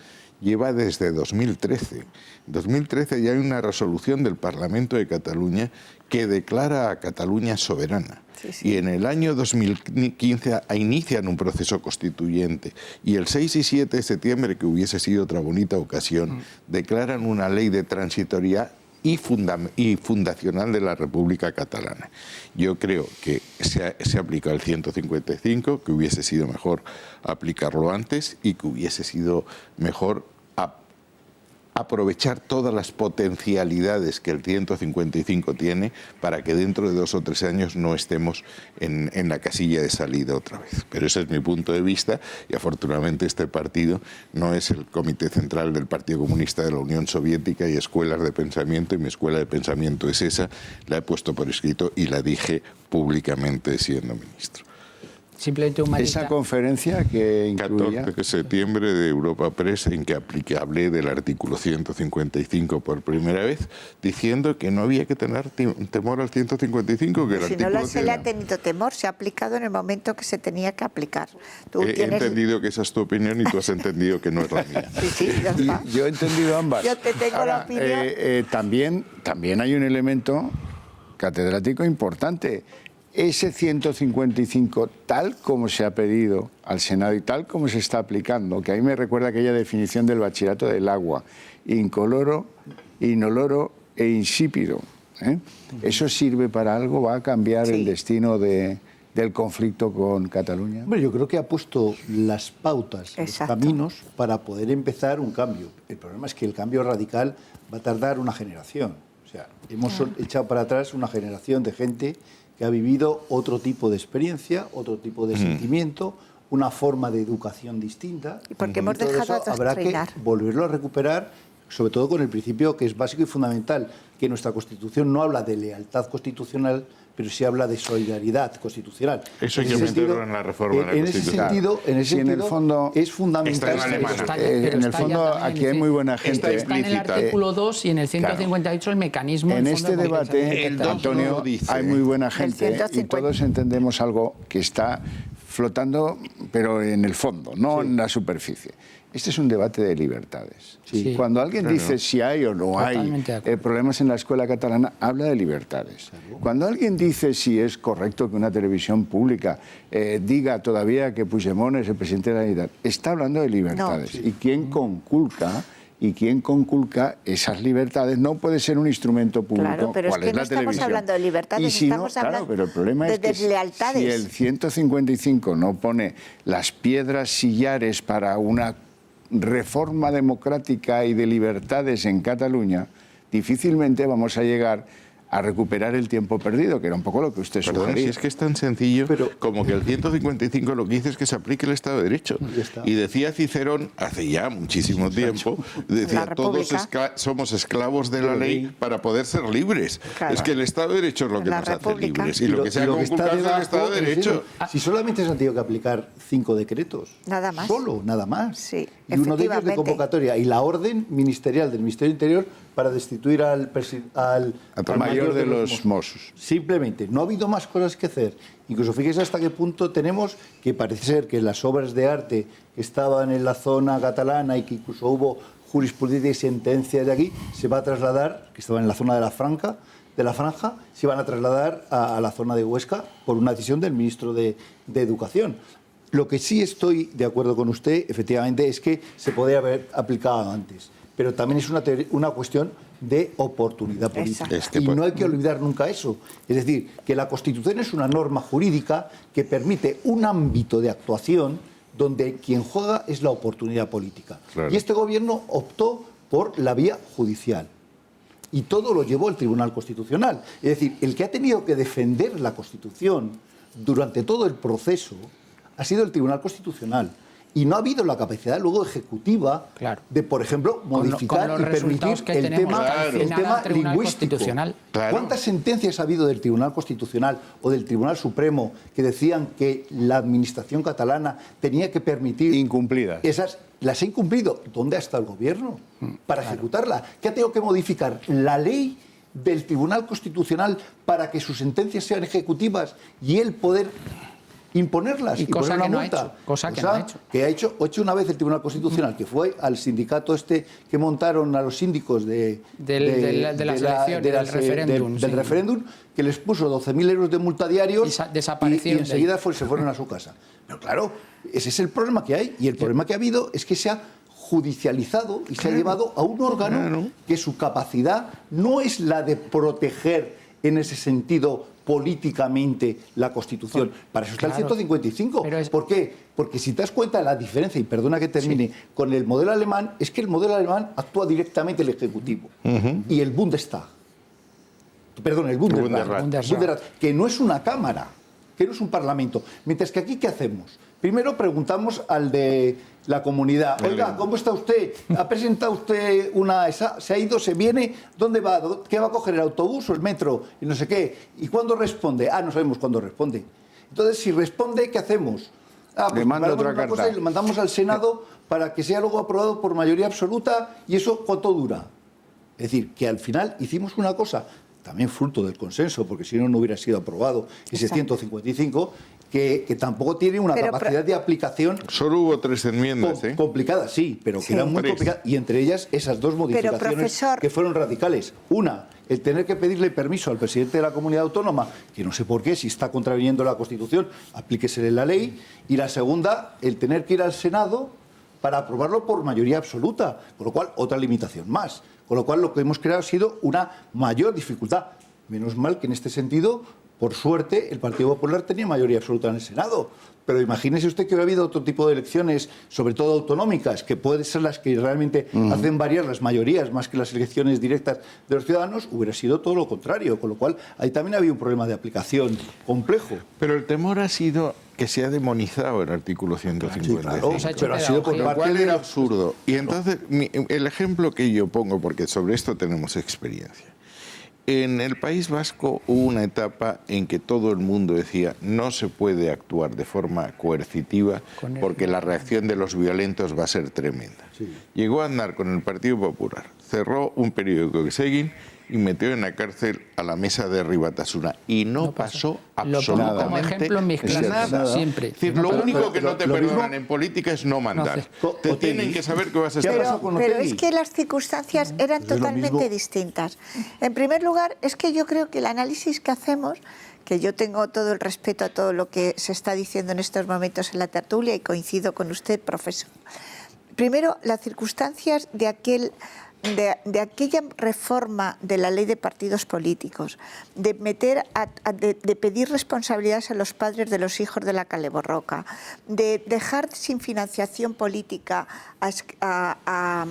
lleva desde 2013. En 2013 ya hay una resolución del Parlamento de Cataluña que declara a Cataluña soberana. Y en el año 2015 inician un proceso constituyente. Y el 6 y 7 de septiembre, que hubiese sido otra bonita ocasión, declaran una ley de transitoriedad y fundacional de la República Catalana. Yo creo que se ha aplicado el 155, que hubiese sido mejor aplicarlo antes y que hubiese sido mejor aprovechar todas las potencialidades que el 155 tiene para que dentro de 2 o 3 años no estemos en la casilla de salida otra vez. Pero ese es mi punto de vista y afortunadamente este partido no es el comité central del Partido Comunista de la Unión Soviética y escuelas de pensamiento, y mi escuela de pensamiento es esa, la he puesto por escrito y la dije públicamente siendo ministro. Simplemente esa conferencia que incluía... 14 de septiembre de Europa Press, en que hablé del artículo 155 por primera vez, diciendo que no había que tener temor al 155, que el artículo... Si no se le ha tenido temor, se ha aplicado en el momento que se tenía que aplicar. He entendido que esa es tu opinión y tú has entendido que no es la mía. Sí, ya está. Yo he entendido ambas. Yo te tengo la opinión. También hay un elemento catedrático importante. Ese 155, tal como se ha pedido al Senado y tal como se está aplicando, que a mí me recuerda aquella definición del bachillerato del agua, incoloro, inoloro e insípido. ¿Eso sirve para algo? ¿Va a cambiar el destino del conflicto con Cataluña? Hombre, yo creo que ha puesto las pautas, los caminos para poder empezar un cambio. El problema es que el cambio radical va a tardar una generación. O sea, hemos echado para atrás una generación de gente que ha vivido otro tipo de experiencia, otro tipo de sentimiento, una forma de educación distinta. Y porque hemos dejado de habrá que volverlo a recuperar, sobre todo con el principio que es básico y fundamental, que nuestra Constitución no habla de lealtad constitucional, pero sí habla de solidaridad constitucional. Eso hay que meterlo en la reforma de la Constitución. En ese sentido, fondo, es fundamental. En el fondo, aquí hay muy buena gente. Está en el artículo 2 y en el 158 el mecanismo. En este debate, Antonio, hay muy buena gente y todos entendemos algo que está flotando, pero en el fondo, no en la superficie. Este es un debate de libertades. Sí. Cuando alguien dice si hay o no hay problemas en la escuela catalana, habla de libertades. Cuando alguien dice si es correcto que una televisión pública diga todavía que Puigdemont es el presidente de la Generalitat, está hablando de libertades. Y quien conculca esas libertades no puede ser un instrumento público. Claro, pero es que no estamos hablando de libertades, si estamos hablando pero el problema de es que deslealtades. Si el 155 no pone las piedras sillares para una reforma democrática y de libertades en Cataluña, difícilmente vamos a llegar a recuperar el tiempo perdido, que era un poco lo que usted sugería. Si es que es tan sencillo como que el 155 lo que dice es que se aplique el Estado de Derecho. Y decía Cicerón, hace ya muchísimo tiempo, decía, todos somos esclavos de la ley para poder ser libres. Claro. Es que el Estado de Derecho es lo que nos hace libres. Y lo que se ha conculcado es el Estado de Derecho. Si solamente se han tenido que aplicar 5 decretos. Nada más. Solo, nada más. Sí, y uno de ellos de convocatoria. Y la orden ministerial del Ministerio del Interior para destituir al mayor de los Mossos. Simplemente, no ha habido más cosas que hacer. Incluso fíjese hasta qué punto tenemos que parece ser que las obras de arte que estaban en la zona catalana y que incluso hubo jurisprudencia y sentencias de aquí, se va a trasladar, que estaban en la zona de la Franja, se van a trasladar a la zona de Huesca por una decisión del ministro de Educación. Lo que sí estoy de acuerdo con usted, efectivamente, es que se podría haber aplicado antes. Pero también es una cuestión de oportunidad política. Y no hay que olvidar nunca eso. Es decir, que la Constitución es una norma jurídica que permite un ámbito de actuación donde quien juega es la oportunidad política. Claro. Y este gobierno optó por la vía judicial. Y todo lo llevó al Tribunal Constitucional. Es decir, el que ha tenido que defender la Constitución durante todo el proceso ha sido el Tribunal Constitucional. Y no ha habido la capacidad luego ejecutiva de, por ejemplo, modificar y permitir el tema lingüístico. ¿Cuántas sentencias ha habido del Tribunal Constitucional o del Tribunal Supremo que decían que la administración catalana tenía que permitir... Incumplidas. Esas las ha incumplido. ¿Dónde ha estado el gobierno para ejecutarla? ¿Qué ha tenido que modificar? La ley del Tribunal Constitucional para que sus sentencias sean ejecutivas y él poder... imponerlas y cosa poner que una no multa. ha hecho, cosa que no ha hecho. Que ha hecho una vez el Tribunal Constitucional, que fue al sindicato que montaron a los síndicos del referéndum, que les puso 12.000 euros de multa diarios y enseguida se fueron a su casa. Pero claro, ese es el problema que hay, y el problema que ha habido es que se ha judicializado y se ha llevado a un órgano que su capacidad no es la de proteger en ese sentido políticamente la Constitución. Para eso está el 155. ¿Por qué? Porque si te das cuenta la diferencia, y perdona que termine, con el modelo alemán, es que el modelo alemán actúa directamente el Ejecutivo y el Bundestag. Perdón, el Bundesrat, que no es una cámara, que no es un parlamento. Mientras que aquí, ¿qué hacemos? Primero preguntamos al de la comunidad, oiga, ¿cómo está usted? ¿Ha presentado usted se ha ido, se viene? ¿Dónde va? ¿Qué va a coger, el autobús o el metro? Y no sé qué. ¿Y cuándo responde? No sabemos cuándo responde. Entonces, si responde, ¿qué hacemos? Pues le mando otra carta. Cosa y lo mandamos al Senado para que sea luego aprobado por mayoría absoluta. ¿Y eso cuánto dura? Es decir, que al final hicimos una cosa, también fruto del consenso, porque si no, no hubiera sido aprobado ese 155, que tampoco tiene una capacidad de aplicación... Solo hubo 3 enmiendas, complicadas, sí, pero que eran muy complicadas. Y entre ellas, esas 2 modificaciones que fueron radicales. Una, el tener que pedirle permiso al presidente de la comunidad autónoma, que no sé por qué, si está contraviniendo la Constitución, aplíquesele la ley. Y la segunda, el tener que ir al Senado para aprobarlo por mayoría absoluta, con lo cual otra limitación más. Con lo cual lo que hemos creado ha sido una mayor dificultad. Menos mal que en este sentido, por suerte, el Partido Popular tenía mayoría absoluta en el Senado. Pero imagínese usted que hubiera habido otro tipo de elecciones, sobre todo autonómicas, que pueden ser las que realmente hacen variar las mayorías más que las elecciones directas de los ciudadanos, hubiera sido todo lo contrario. Con lo cual, ahí también había un problema de aplicación complejo. Pero el temor ha sido que se ha demonizado el artículo 155. Sí, claro, pero ha sido por parte de... era absurdo. Y entonces, el ejemplo que yo pongo, porque sobre esto tenemos experiencia. En el País Vasco hubo una etapa en que todo el mundo decía no se puede actuar de forma coercitiva porque la reacción de los violentos va a ser tremenda. Sí. Llegó a andar con el Partido Popular, cerró un periódico que Seguin y metió en la cárcel a la mesa de Herri Batasuna. Y no pasó absolutamente como ejemplo en mis clases, siempre. Es decir, lo único que no te perdonan en política es no mandar. Te tienen que saber que vas a estar... Pero es que las circunstancias eran totalmente distintas. En primer lugar, es que yo creo que el análisis que hacemos, que yo tengo todo el respeto a todo lo que se está diciendo en estos momentos en la tertulia y coincido con usted, profesor. Primero, las circunstancias de aquella reforma de la ley de partidos políticos, de pedir responsabilidades a los padres de los hijos de la Kale Borroka, de dejar sin financiación política a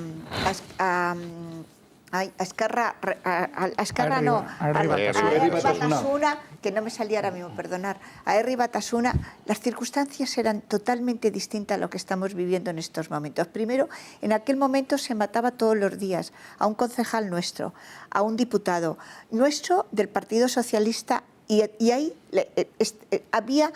Batasuna, que no me salía ahora mismo, perdonar, a Herri Batasuna, las circunstancias eran totalmente distintas a lo que estamos viviendo en estos momentos. Primero, en aquel momento se mataba todos los días a un concejal nuestro, a un diputado nuestro del Partido Socialista, y ahí había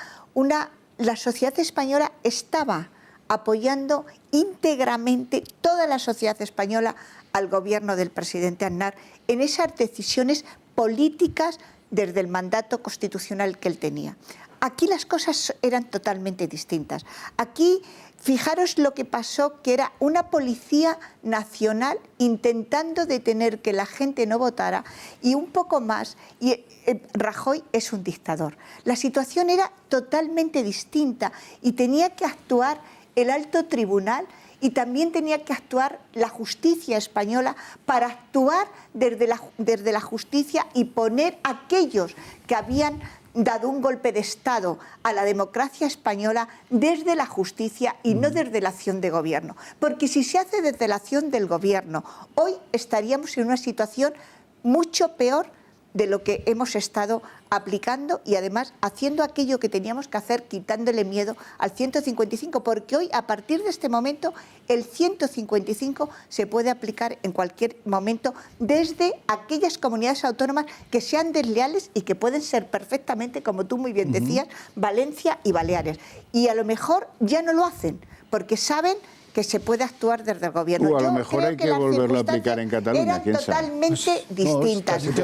la sociedad española estaba apoyando íntegramente, toda la sociedad española al gobierno del presidente Aznar en esas decisiones políticas desde el mandato constitucional que él tenía. Aquí las cosas eran totalmente distintas. Aquí, fijaros lo que pasó, que era una policía nacional intentando detener que la gente no votara y un poco más, y Rajoy es un dictador. La situación era totalmente distinta y tenía que actuar el alto tribunal y también tenía que actuar la justicia española para actuar desde la justicia y poner a aquellos que habían dado un golpe de Estado a la democracia española desde la justicia y no desde la acción de gobierno. Porque si se hace desde la acción del gobierno, hoy estaríamos en una situación mucho peor de lo que hemos estado aplicando y además haciendo aquello que teníamos que hacer, quitándole miedo al 155, porque hoy, a partir de este momento, el 155 se puede aplicar en cualquier momento desde aquellas comunidades autónomas que sean desleales y que pueden ser perfectamente, como tú muy bien decías, Valencia y Baleares. Y a lo mejor ya no lo hacen, porque saben que se puede actuar desde el gobierno. A lo mejor hay que volverlo a aplicar en Cataluña, eran totalmente distintas. Hemos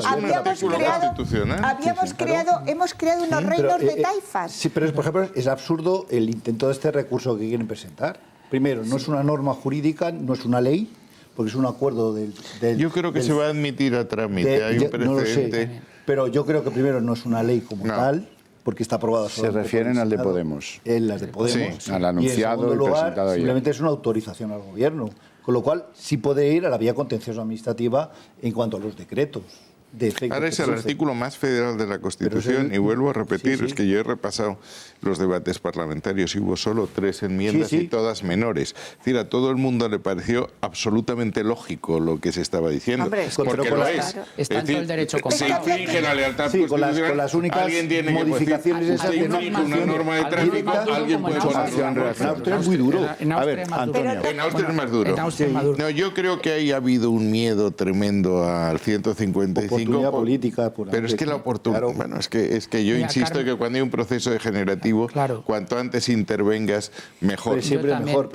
creado unos reinos de taifas. Sí, pero por ejemplo es absurdo el intento de este recurso que quieren presentar. Primero, no es una norma jurídica, no es una ley, porque es un acuerdo del yo creo que se va a admitir a trámite, hay un precedente. No lo sé, pero yo creo que primero no es una ley como tal, porque está aprobada. Se refieren al de Podemos. En las de Podemos. Sí, al anunciado y presentado ayer. Simplemente es una autorización al gobierno, con lo cual sí puede ir a la vía contencioso administrativa en cuanto a los decretos. Ahora es el artículo más federal de la Constitución y vuelvo a repetir, es que yo he repasado los debates parlamentarios y hubo solo 3 enmiendas y todas menores. Es decir, a todo el mundo le pareció absolutamente lógico lo que se estaba diciendo. Hombre, porque lo es. Está en todo el derecho comparado. Se infringe la lealtad constitucional. Con las únicas alguien tiene modificaciones que decir, usted infringe una norma de tráfico, alguien puede poner. En Austria es muy duro. A ver, Antonio. En Austria es más duro. No, yo creo que ahí ha habido un miedo tremendo al 155. Política, pero es que la oportunidad, claro. Bueno, es que yo insisto que cuando hay un proceso degenerativo, cuanto antes intervengas, mejor. Pero siempre mejor.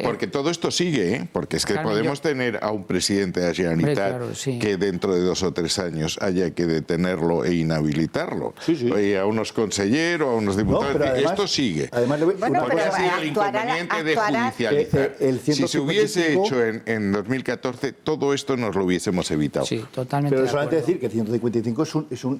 Porque todo esto sigue, porque es que podemos tener a un presidente de la Generalitat que dentro de 2 o 3 años haya que detenerlo e inhabilitarlo. Y a unos consejeros, a unos diputados. Además, esto sigue. Además, porque así el inconveniente de judicializar. Si se hubiese hecho en 2014, todo esto nos lo hubiésemos evitado. Sí, totalmente. Pero solamente decir que el 155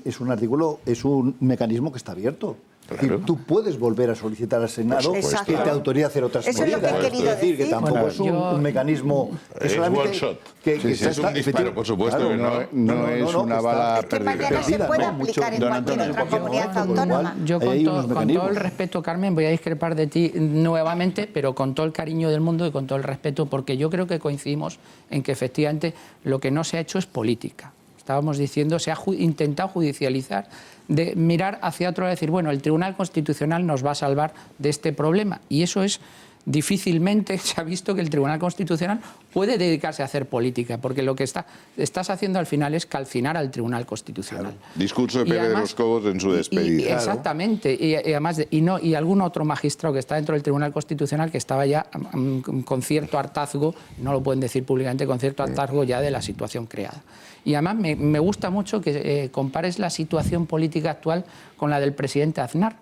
es un artículo, es un mecanismo que está abierto. Claro. Es decir, tú puedes volver a solicitar al Senado que te autorice a hacer otras medidas. Eso es lo que he querido decir. Que tampoco es un mecanismo... Es one shot. Es un disparo, por supuesto. Claro, no es una bala perdida. Es que mañana se puede aplicar en cualquier otra comunidad autónoma. Yo con todo el respeto, Carmen, voy a discrepar de ti nuevamente, pero con todo el cariño del mundo y con todo el respeto, porque yo creo que coincidimos en que efectivamente lo que no se ha hecho es política. Estábamos diciendo, se ha intentado judicializar, de mirar hacia otro lado y decir, bueno, el Tribunal Constitucional nos va a salvar de este problema. Y eso es, difícilmente se ha visto que el Tribunal Constitucional puede dedicarse a hacer política, porque lo que estás haciendo al final es calcinar al Tribunal Constitucional. Claro. Discurso de Pérez de los Cobos en su despedida. Exactamente. Y además, y algún otro magistrado que está dentro del Tribunal Constitucional que estaba ya con cierto hartazgo, no lo pueden decir públicamente, con cierto hartazgo ya de la situación creada. Y además me gusta mucho que compares la situación política actual con la del presidente Aznar,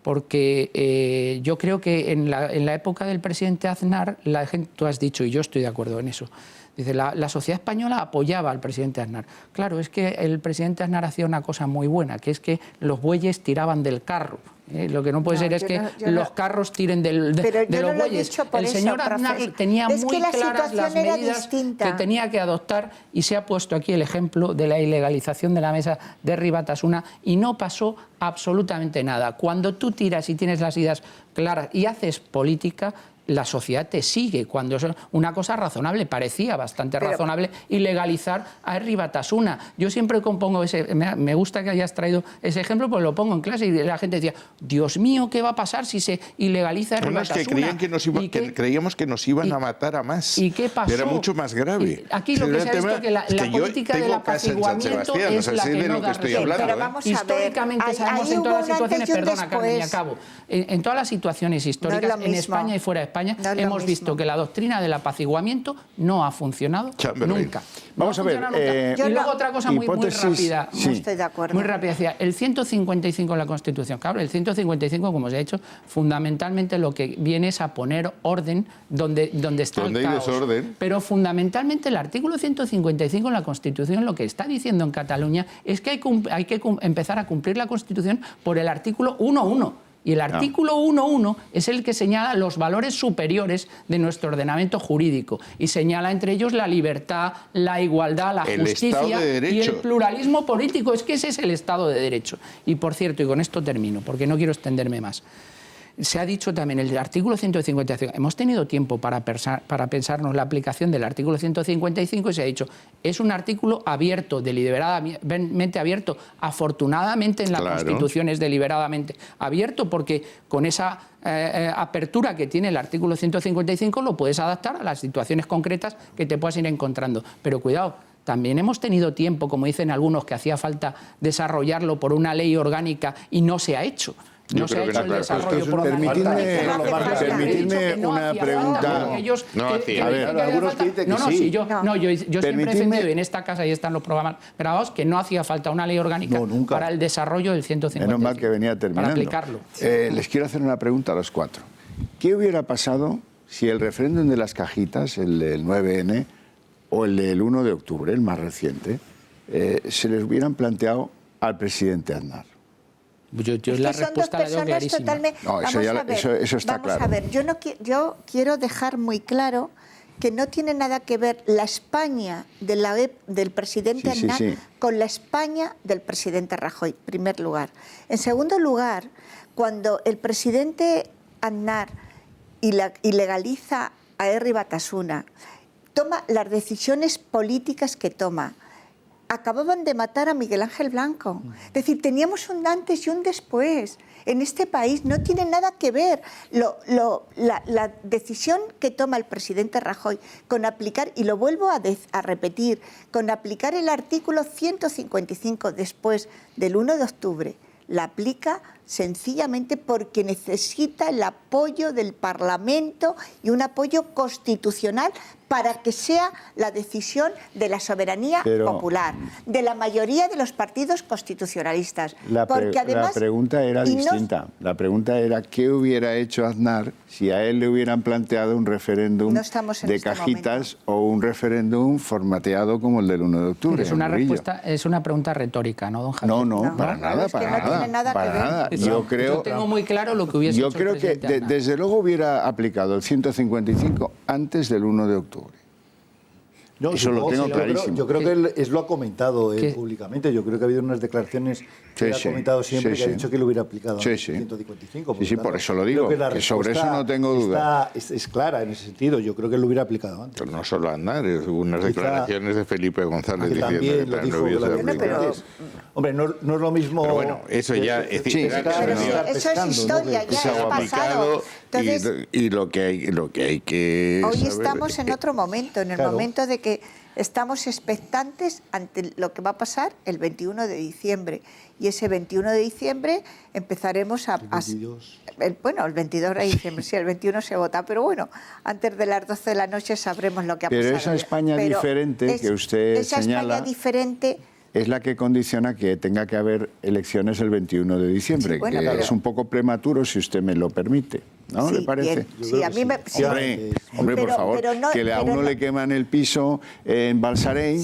porque yo creo que en la época del presidente Aznar, la gente, tú has dicho, y yo estoy de acuerdo en eso, dice, la sociedad española apoyaba al presidente Aznar. Claro, es que el presidente Aznar hacía una cosa muy buena, que es que los bueyes tiraban del carro. Lo que no puede ser es que los carros tiren de los bueyes. El señor Aznar tenía muy claras las medidas que tenía que adoptar y se ha puesto aquí el ejemplo de la ilegalización de la mesa de Ribatasuna y no pasó absolutamente nada. Cuando tú tiras y tienes las ideas claras y haces política, la sociedad te sigue, cuando es una cosa razonable, parecía bastante razonable ilegalizar a Ribatasuna. Yo siempre compongo me gusta que hayas traído ese ejemplo, pues lo pongo en clase y la gente decía, Dios mío, ¿qué va a pasar si se ilegaliza a Ribatasuna? Es que creían que creíamos que nos iban a matar a más. ¿Y qué pasó? Era mucho más grave. Aquí lo que se ha visto es que la política del apaciguamiento es la que no da resultados. Históricamente sabemos en todas las situaciones, perdona, Carmen, y acabo, en todas las situaciones históricas, en España y fuera de España, España, hemos visto que la doctrina del apaciguamiento no ha funcionado nunca. Vamos a ver. Y luego otra cosa muy rápida. No estoy de acuerdo. Muy rápida. Decía, el 155 en la Constitución. Claro, el 155, como se ha dicho, fundamentalmente lo que viene es a poner orden donde está el caos. Desorden. Pero fundamentalmente el artículo 155 en la Constitución lo que está diciendo en Cataluña es que hay que empezar a cumplir la Constitución por el artículo 1.1. Y el artículo 1.1 es el que señala los valores superiores de nuestro ordenamiento jurídico y señala entre ellos la libertad, la igualdad, la justicia y el pluralismo político. Es que ese es el Estado de Derecho. Y por cierto, y con esto termino, porque no quiero extenderme más, se ha dicho también el artículo 155, hemos tenido tiempo para pensarnos la aplicación del artículo 155 y se ha dicho, es un artículo abierto, deliberadamente abierto, afortunadamente en la Constitución es deliberadamente abierto porque con esa apertura que tiene el artículo 155 lo puedes adaptar a las situaciones concretas que te puedas ir encontrando. Pero cuidado, también hemos tenido tiempo, como dicen algunos, que hacía falta desarrollarlo por una ley orgánica y no se ha hecho. No se ha hecho el desarrollo por Permitidme una pregunta. Algunos que dicen que sí. Yo siempre he defendido, en esta casa y están los programas grabados, que no hacía falta una ley orgánica para el desarrollo del 155. Menos mal que venía terminando. Para aplicarlo. Les quiero hacer una pregunta a los cuatro. ¿Qué hubiera pasado si el referéndum de las cajitas, el del 9N o el del 1 de octubre, el más reciente, se les hubieran planteado al presidente Aznar? Yo la respuesta la doy clarísima. No, eso está claro. Vamos a ver, yo quiero dejar muy claro que no tiene nada que ver la España del presidente Aznar con la España del presidente Rajoy, en primer lugar. En segundo lugar, cuando el presidente Aznar ilegaliza a Herri Batasuna, toma las decisiones políticas que toma, acababan de matar a Miguel Ángel Blanco. Es decir, teníamos un antes y un después. En este país no tiene nada que ver la decisión que toma el presidente Rajoy con aplicar, y lo vuelvo a repetir, con aplicar el artículo 155 después del 1 de octubre. La aplica sencillamente porque necesita el apoyo del Parlamento y un apoyo constitucional para que sea la decisión de la soberanía popular, de la mayoría de los partidos constitucionalistas. Porque además, la pregunta era distinta. La pregunta era qué hubiera hecho Aznar si a él le hubieran planteado un referéndum de cajitas o un referéndum formateado como el del 1 de octubre. Es una pregunta retórica, ¿no, don Javier? No, para nada, para nada. Yo tengo muy claro lo que hubiese hecho el presidente Aznar. Yo creo que desde luego hubiera aplicado el 155 antes del 1 de octubre. No, eso lo tengo clarísimo. Yo creo que él lo ha comentado públicamente. Yo creo que ha habido unas declaraciones que él ha comentado siempre, que ha dicho que lo hubiera aplicado al 155. Sí, por eso lo digo, que sobre eso no tengo duda. Es clara en ese sentido. Yo creo que lo hubiera aplicado antes. Pero no solo Aznar, hubo unas declaraciones de FelipeGonzález diciendo que lo dijo. Hombre, no es lo mismo. Pero bueno, eso ya eso es historia, ya es pasado. Entonces, y lo que hay que hoy saber estamos en otro momento, en el momento de que estamos expectantes ante lo que va a pasar el 21 de diciembre. Y ese 21 de diciembre empezaremos el 22 de diciembre, sí, el 21 se vota, pero bueno, antes de las 12 de la noche sabremos lo que ha pasado. Pero esa España diferente que usted señala... España diferente... es la que condiciona que tenga que haber elecciones el 21 de diciembre, que es un poco prematuro, si usted me lo permite, ¿no? ¿Le parece? Sí, a mí me... Hombre, por favor, que a uno le queman el piso en Balsareny,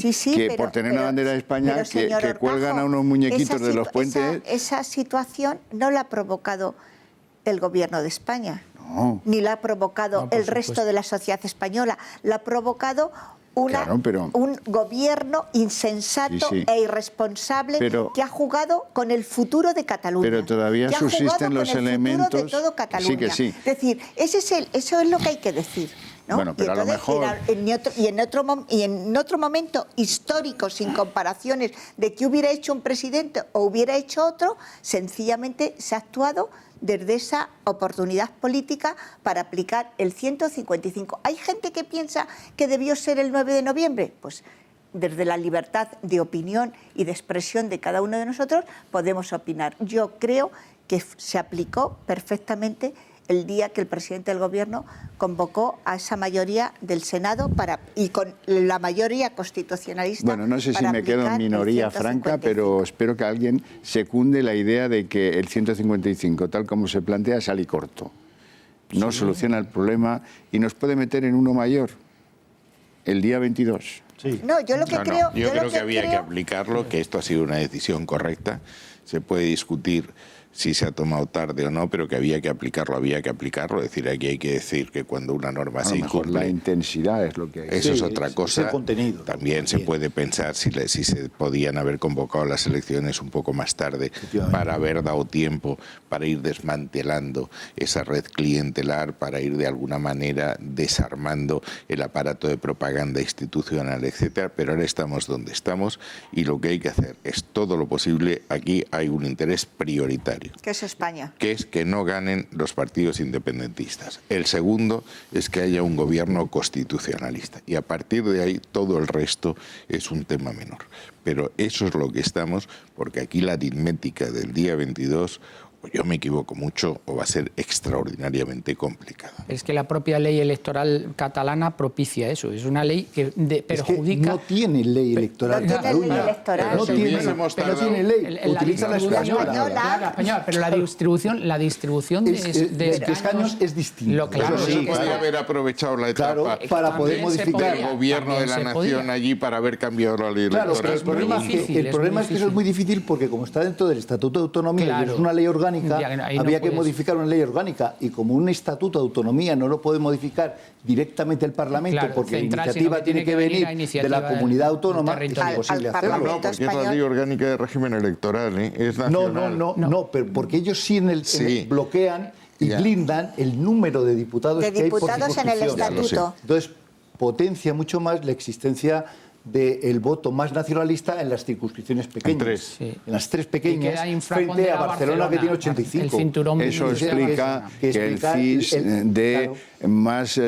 por tener una bandera de España, que cuelgan a unos muñequitos de los puentes... Esa situación no la ha provocado el gobierno de España, ni la ha provocado el resto de la sociedad española, la ha provocado... un gobierno insensato e irresponsable que ha jugado con el futuro de Cataluña. Pero todavía subsisten los elementos... de todo Cataluña. Sí. Es decir, eso es lo que hay que decir. ¿no? Bueno, pero a lo mejor... en otro momento histórico, sin comparaciones de qué hubiera hecho un presidente o hubiera hecho otro, sencillamente se ha actuado desde esa oportunidad política para aplicar el 155. ¿Hay gente que piensa que debió ser el 9 de noviembre? Pues desde la libertad de opinión y de expresión de cada uno de nosotros podemos opinar. Yo creo que se aplicó perfectamente el día que el presidente del Gobierno convocó a esa mayoría del Senado y con la mayoría constitucionalista. Bueno, no sé si me quedo en minoría franca, pero espero que alguien secunde la idea de que el 155, tal como se plantea, sale corto. No soluciona el problema y nos puede meter en uno mayor el día 22. Sí. No, yo lo que creo... Yo creo que había que aplicarlo, que esto ha sido una decisión correcta. Se puede discutir si se ha tomado tarde o no, pero que había que aplicarlo. Es decir, aquí hay que decir que cuando una norma se incumple... la intensidad es lo que hay. Eso es otra cosa. Es el contenido. También se puede pensar si se podían haber convocado las elecciones un poco más tarde para haber dado tiempo para ir desmantelando esa red clientelar, para ir de alguna manera desarmando el aparato de propaganda institucional, etcétera. Pero ahora estamos donde estamos y lo que hay que hacer es todo lo posible. Aquí hay un interés prioritario. ¿Qué es España? Que es que no ganen los partidos independentistas. El segundo es que haya un gobierno constitucionalista. Y a partir de ahí todo el resto es un tema menor. Pero eso es lo que estamos, porque aquí la aritmética del día 22... o yo me equivoco mucho o va a ser extraordinariamente complicado. Es que la propia ley electoral catalana propicia eso. Es una ley que perjudica... Es que no tiene ley electoral no tiene ley electoral. No tiene ley. Utiliza la española. Pero la distribución de escaños es distinta. Lo claro, sí, podría haber aprovechado la etapa para poder modificar el gobierno de la nación allí para haber cambiado la ley electoral. Claro, el problema es que eso es muy difícil porque como está dentro del Estatuto de Autonomía y es una ley orgánica, había que modificar una ley orgánica y como un estatuto de autonomía no lo puede modificar directamente el Parlamento porque la iniciativa tiene que venir de la comunidad autónoma, es imposible hacerlo. No, porque es la ley orgánica de régimen electoral, es nacional. No, pero porque ellos sí bloquean y blindan el número de diputados que hay por en el estatuto. Entonces potencia mucho más la existencia del voto más nacionalista en las circunscripciones pequeñas. En las tres pequeñas, frente a Barcelona, que tiene 85. Eso explica que el CIS dé más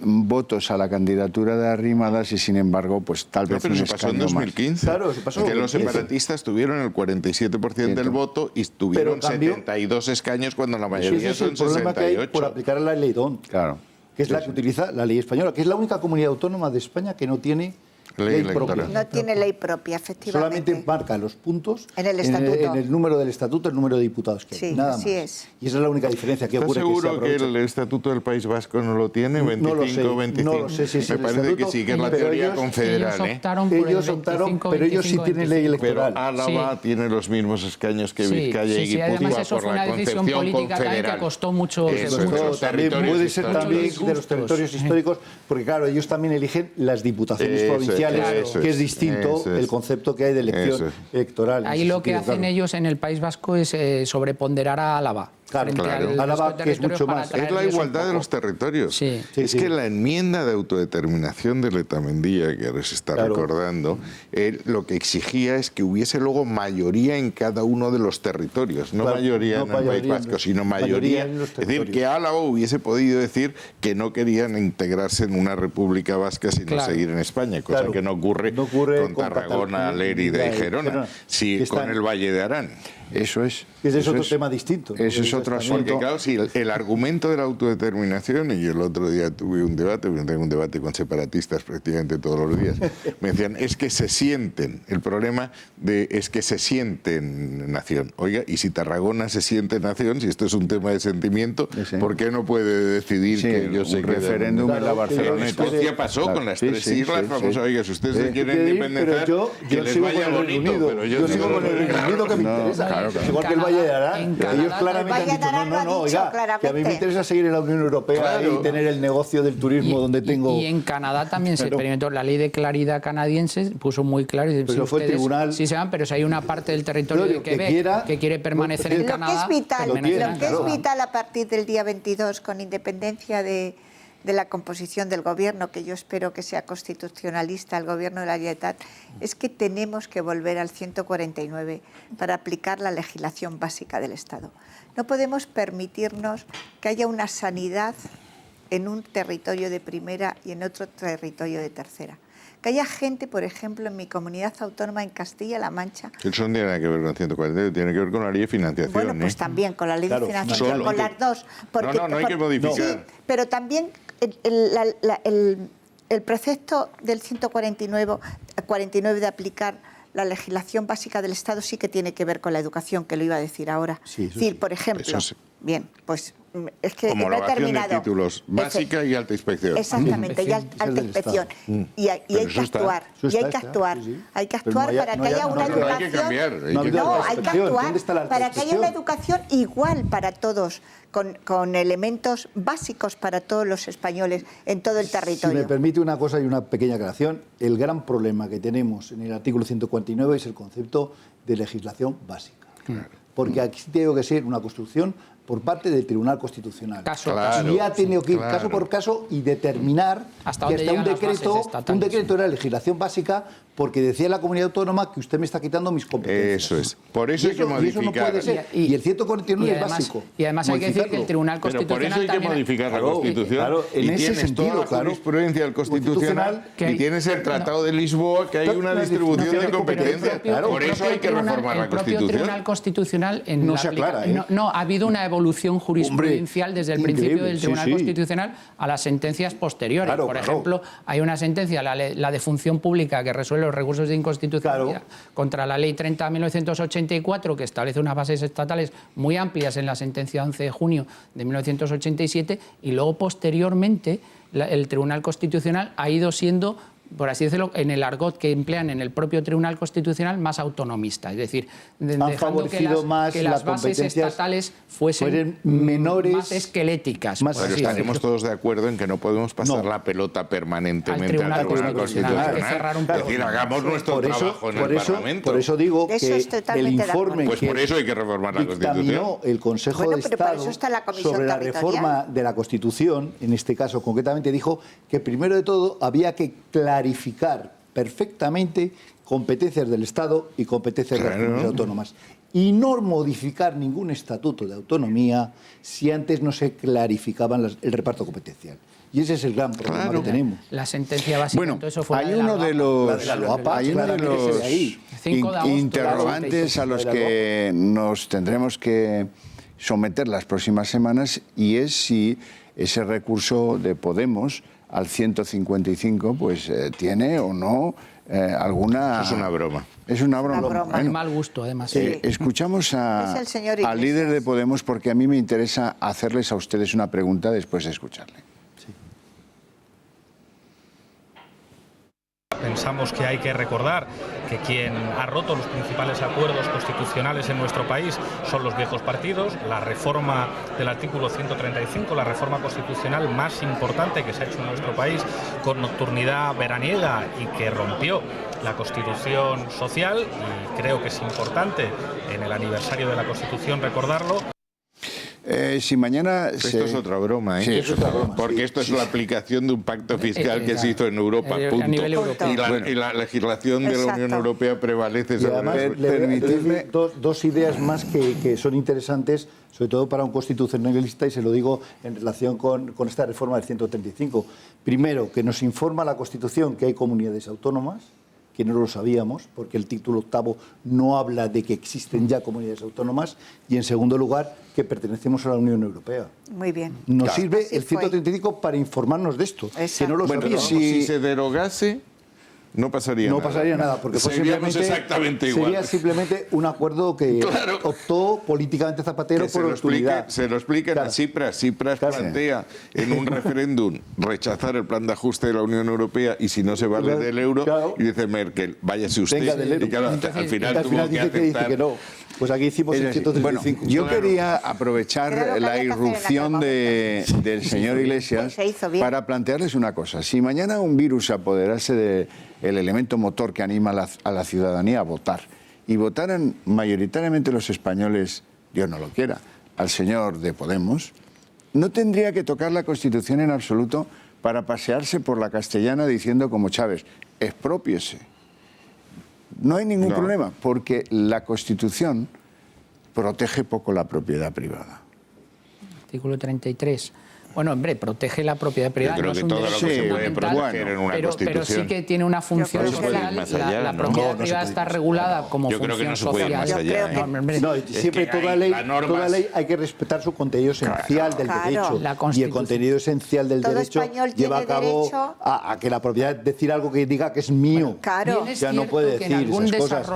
votos a la candidatura de Arrimadas y, sin embargo, pues tal vez... Pero se pasó en 2015. Claro, se pasó en 2015. Que los separatistas tuvieron el 47% del voto y tuvieron 72 escaños cuando la mayoría son 68. Es el problema que hay por aplicar la ley DON, que es la que utiliza la ley española, que es la única comunidad autónoma de España que no tiene ley propia. No tiene ley propia, efectivamente. Solamente marca los puntos en el estatuto. En el número del estatuto, el número de diputados que hay. Nada más. Es. Y esa es la única diferencia que ocurre. ¿Estás seguro que el estatuto del País Vasco no lo tiene? 25, 25. No lo sé si es Me parece que sí, que es la teoría confederal. Ellos optaron, pero ellos sí tienen ley electoral. Pero Álava tiene los mismos escaños que Vizcaya y Guipúzcoa además eso por fue una la decisión concepción política confederal. que costó mucho. Puede ser también de los territorios históricos, porque claro, ellos también eligen las diputaciones provinciales, que es distinto el concepto que hay de elección electoral. Ahí lo que hacen ellos en el País Vasco es sobreponderar a Álava. Claro. Álava, que es mucho más. Es la igualdad de los territorios. Es que la enmienda de autodeterminación de Letamendia, que ahora se está recordando, lo que exigía es que hubiese luego mayoría en cada uno de los territorios. No mayoría en el País Vasco, sino mayoría. Es decir, que Álava hubiese podido decir que no querían integrarse en una república vasca sino seguir en España, cosa que no ocurre con Tarragona, Lérida y Gerona, con el Valle de Arán. Eso es. Ese es otro tema distinto. Eso es otro asunto. Porque claro, si el argumento de la autodeterminación, y yo el otro día tuve un debate, tengo un debate con separatistas prácticamente todos los días, me decían, es que se sienten, el problema es que se sienten nación. Oiga, y si Tarragona se siente nación, si esto es un tema de sentimiento, ¿por qué no puede decidir que yo sé que referéndum en la Barceloneta? Escocia pasó con las tres islas, vamos, oiga, si ustedes se quieren independizar, que les vaya bonito, pero yo sigo con el Reino Unido, que me interesa. Igual que el Valle de Arán, ellos claramente han dicho, no, oiga, que a mí me interesa seguir en la Unión Europea y tener el negocio del turismo donde tengo... Y en Canadá también se experimentó, la ley de claridad canadiense puso muy claro, pero fue el tribunal... Sí se van, pero si hay una parte del territorio de Quebec que quiere permanecer en Canadá... Lo que es vital a partir del día 22, con independencia de la composición del gobierno, que yo espero que sea constitucionalista, el gobierno de la Generalitat, es que tenemos que volver al 149 para aplicar la legislación básica del Estado. No podemos permitirnos que haya una sanidad en un territorio de primera y en otro territorio de tercera. que haya gente, por ejemplo, en mi comunidad autónoma en Castilla-La Mancha. Eso no tiene nada que ver con 140, tiene que ver con la ley de financiación. Bueno, pues también con la ley de financiación, con las dos. Porque, no hay que modificar. Sí, pero también el precepto del 149 de aplicar la legislación básica del Estado sí que tiene que ver con la educación, que lo iba a decir ahora. Sí, es decir, por ejemplo, bien, pues es que no he terminado. De títulos básica y alta inspección. Exactamente, y alta inspección. Y hay que actuar. Y hay que actuar. Hay que actuar para que haya una educación. Hay que cambiar. No, hay que actuar para que haya una educación igual para todos, con elementos básicos para todos los españoles en todo el territorio. Si me permite una cosa y una pequeña aclaración, el gran problema que tenemos en el artículo 149 es el concepto de legislación básica. Claro. Porque aquí tiene que ser una construcción por parte del Tribunal Constitucional. Y ha tenido que ir caso por caso y determinar que hasta un decreto era legislación básica, porque decía la comunidad autónoma que usted me está quitando mis competencias. Eso es. Por eso hay que modificar. Y eso no puede ser. Y el 149 es básico. Y además hay que decir que el Tribunal Constitucional... Pero por eso hay que modificar la Constitución. Claro, en ese sentido, toda la jurisprudencia del Constitucional y tienes el Tratado de Lisboa, que hay una distribución de competencias. Por eso hay que reformar la Constitución. El propio Tribunal Constitucional... No se aclara, No, ha habido una evolución jurisprudencial desde el principio del Tribunal Constitucional a las sentencias posteriores. Por ejemplo, hay una sentencia, la de función pública, que resuelve los recursos de inconstitucionalidad contra la Ley 30/1984, que establece unas bases estatales muy amplias en la sentencia 11 de junio de 1987, y luego posteriormente el Tribunal Constitucional ha ido siendo, por así decirlo, en el argot que emplean en el propio Tribunal Constitucional, más autonomista. Es decir, dejando que las bases estatales fuesen menores, más esqueléticas. Pero estaremos todos de acuerdo en que no podemos pasar la pelota permanentemente al Tribunal Constitucional. Es decir, hagamos nuestro trabajo en el Parlamento. Por eso digo que el informe pues por eso hay que reformar la Constitución. El Consejo de Estado sobre la reforma de la Constitución, en este caso concretamente, dijo que primero de todo había que clarificar perfectamente competencias del Estado y competencias de las comunidades autónomas y no modificar ningún estatuto de autonomía si antes no se clarificaban el reparto competencial. Y ese es el gran problema que tenemos. La sentencia básica, bueno, hay uno de los interrogantes a los que nos tendremos que someter las próximas semanas, y es si ese recurso de Podemos al 155 pues tiene o no alguna... Es una broma. Es una broma. Bueno, mal gusto, además. Escuchamos al líder de Podemos, porque a mí me interesa hacerles a ustedes una pregunta después de escucharle. Pensamos que hay que recordar que quien ha roto los principales acuerdos constitucionales en nuestro país son los viejos partidos. La reforma del artículo 135, la reforma constitucional más importante que se ha hecho en nuestro país, con nocturnidad veraniega y que rompió la Constitución social, y creo que es importante en el aniversario de la Constitución recordarlo. Si mañana... Esto es otra broma, ¿eh? Sí, es otra broma. Porque esto es la aplicación de un pacto fiscal que se hizo en Europa, punto. A nivel europeo. Y la legislación de la Unión Europea prevalece sobre además, permitirme dos ideas más que son interesantes, sobre todo para un constitucionalista, y se lo digo en relación con esta reforma del 135. Primero, que nos informa la Constitución que hay comunidades autónomas, que no lo sabíamos, porque el título 8º no habla de que existen ya comunidades autónomas, y en segundo lugar, que pertenecemos a la Unión Europea. Muy bien. Nos sirve el 135 para informarnos de esto, que no lo sabíamos. Si se derogase, no pasaría nada. No pasaría nada, porque sería simplemente un acuerdo que optó políticamente Zapatero por la se lo explican a Tsipras. Tsipras plantea en un referéndum rechazar el plan de ajuste de la Unión Europea, y si no se vale del euro, y dice Merkel, váyase usted. Y claro, al final tuvo que aceptar. Que no. Pues aquí hicimos el 135. Bueno, yo quería aprovechar la irrupción del señor Iglesias para plantearles una cosa. Si mañana un virus se apoderase del elemento motor que anima a la ciudadanía a votar, y votaran mayoritariamente los españoles, Dios no lo quiera, al señor de Podemos, no tendría que tocar la Constitución en absoluto para pasearse por la Castellana diciendo como Chávez, exprópiese. No hay ningún problema, porque la Constitución protege poco la propiedad privada. Artículo 33. Bueno, hombre, protege la propiedad privada. Yo creo no es que un todo lo derecho que se puede fundamental, proteger en una Constitución. pero sí que tiene una función social. La propiedad privada está regulada como yo creo que función no se puede ir social. más allá. No, siempre toda ley hay que respetar su contenido esencial del derecho. Y el contenido esencial del derecho lleva a cabo a que la propiedad, decir algo que diga que es mío. Ya no puede decir esas cosas.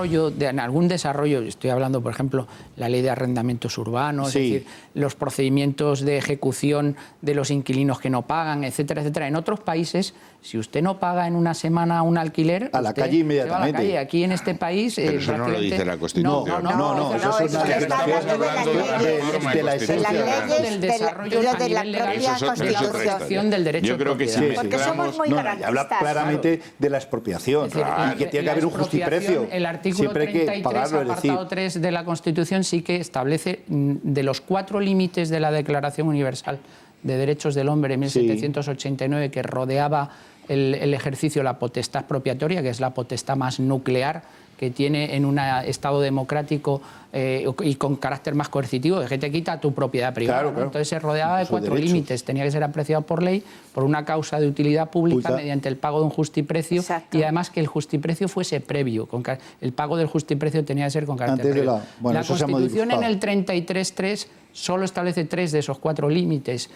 En algún desarrollo, estoy hablando, por ejemplo, la ley de arrendamientos urbanos, es decir, los procedimientos de ejecución de los inquilinos que no pagan, etcétera, etcétera. En otros países, si usted no paga en una semana un alquiler, a la calle inmediatamente. Se va a la calle. Aquí en este país... Pero eso no lo dice la Constitución. No, eso es una de la esencia del desarrollo a nivel legal y la protección del derecho de propiedad. Porque somos muy garantistas. Habla claramente de la expropiación y que tiene que haber un justiprecio. El artículo 33, apartado 3 de la Constitución sí que establece de los 4 límites de la Declaración Universal de Derechos del Hombre de 1789 que rodeaba el ejercicio de la potestad expropiatoria, que es la potestad más nuclear que tiene en un Estado democrático y con carácter más coercitivo, que te quita tu propiedad privada. Claro. Entonces se rodeaba de 4 límites. Tenía que ser apreciado por ley, por una causa de utilidad pública, mediante el pago de un justiprecio. Exacto. Y además que el justiprecio fuese previo. El pago del justiprecio tenía que ser con carácter previo. La Constitución en el 33.3 solo establece 3 de esos 4 límites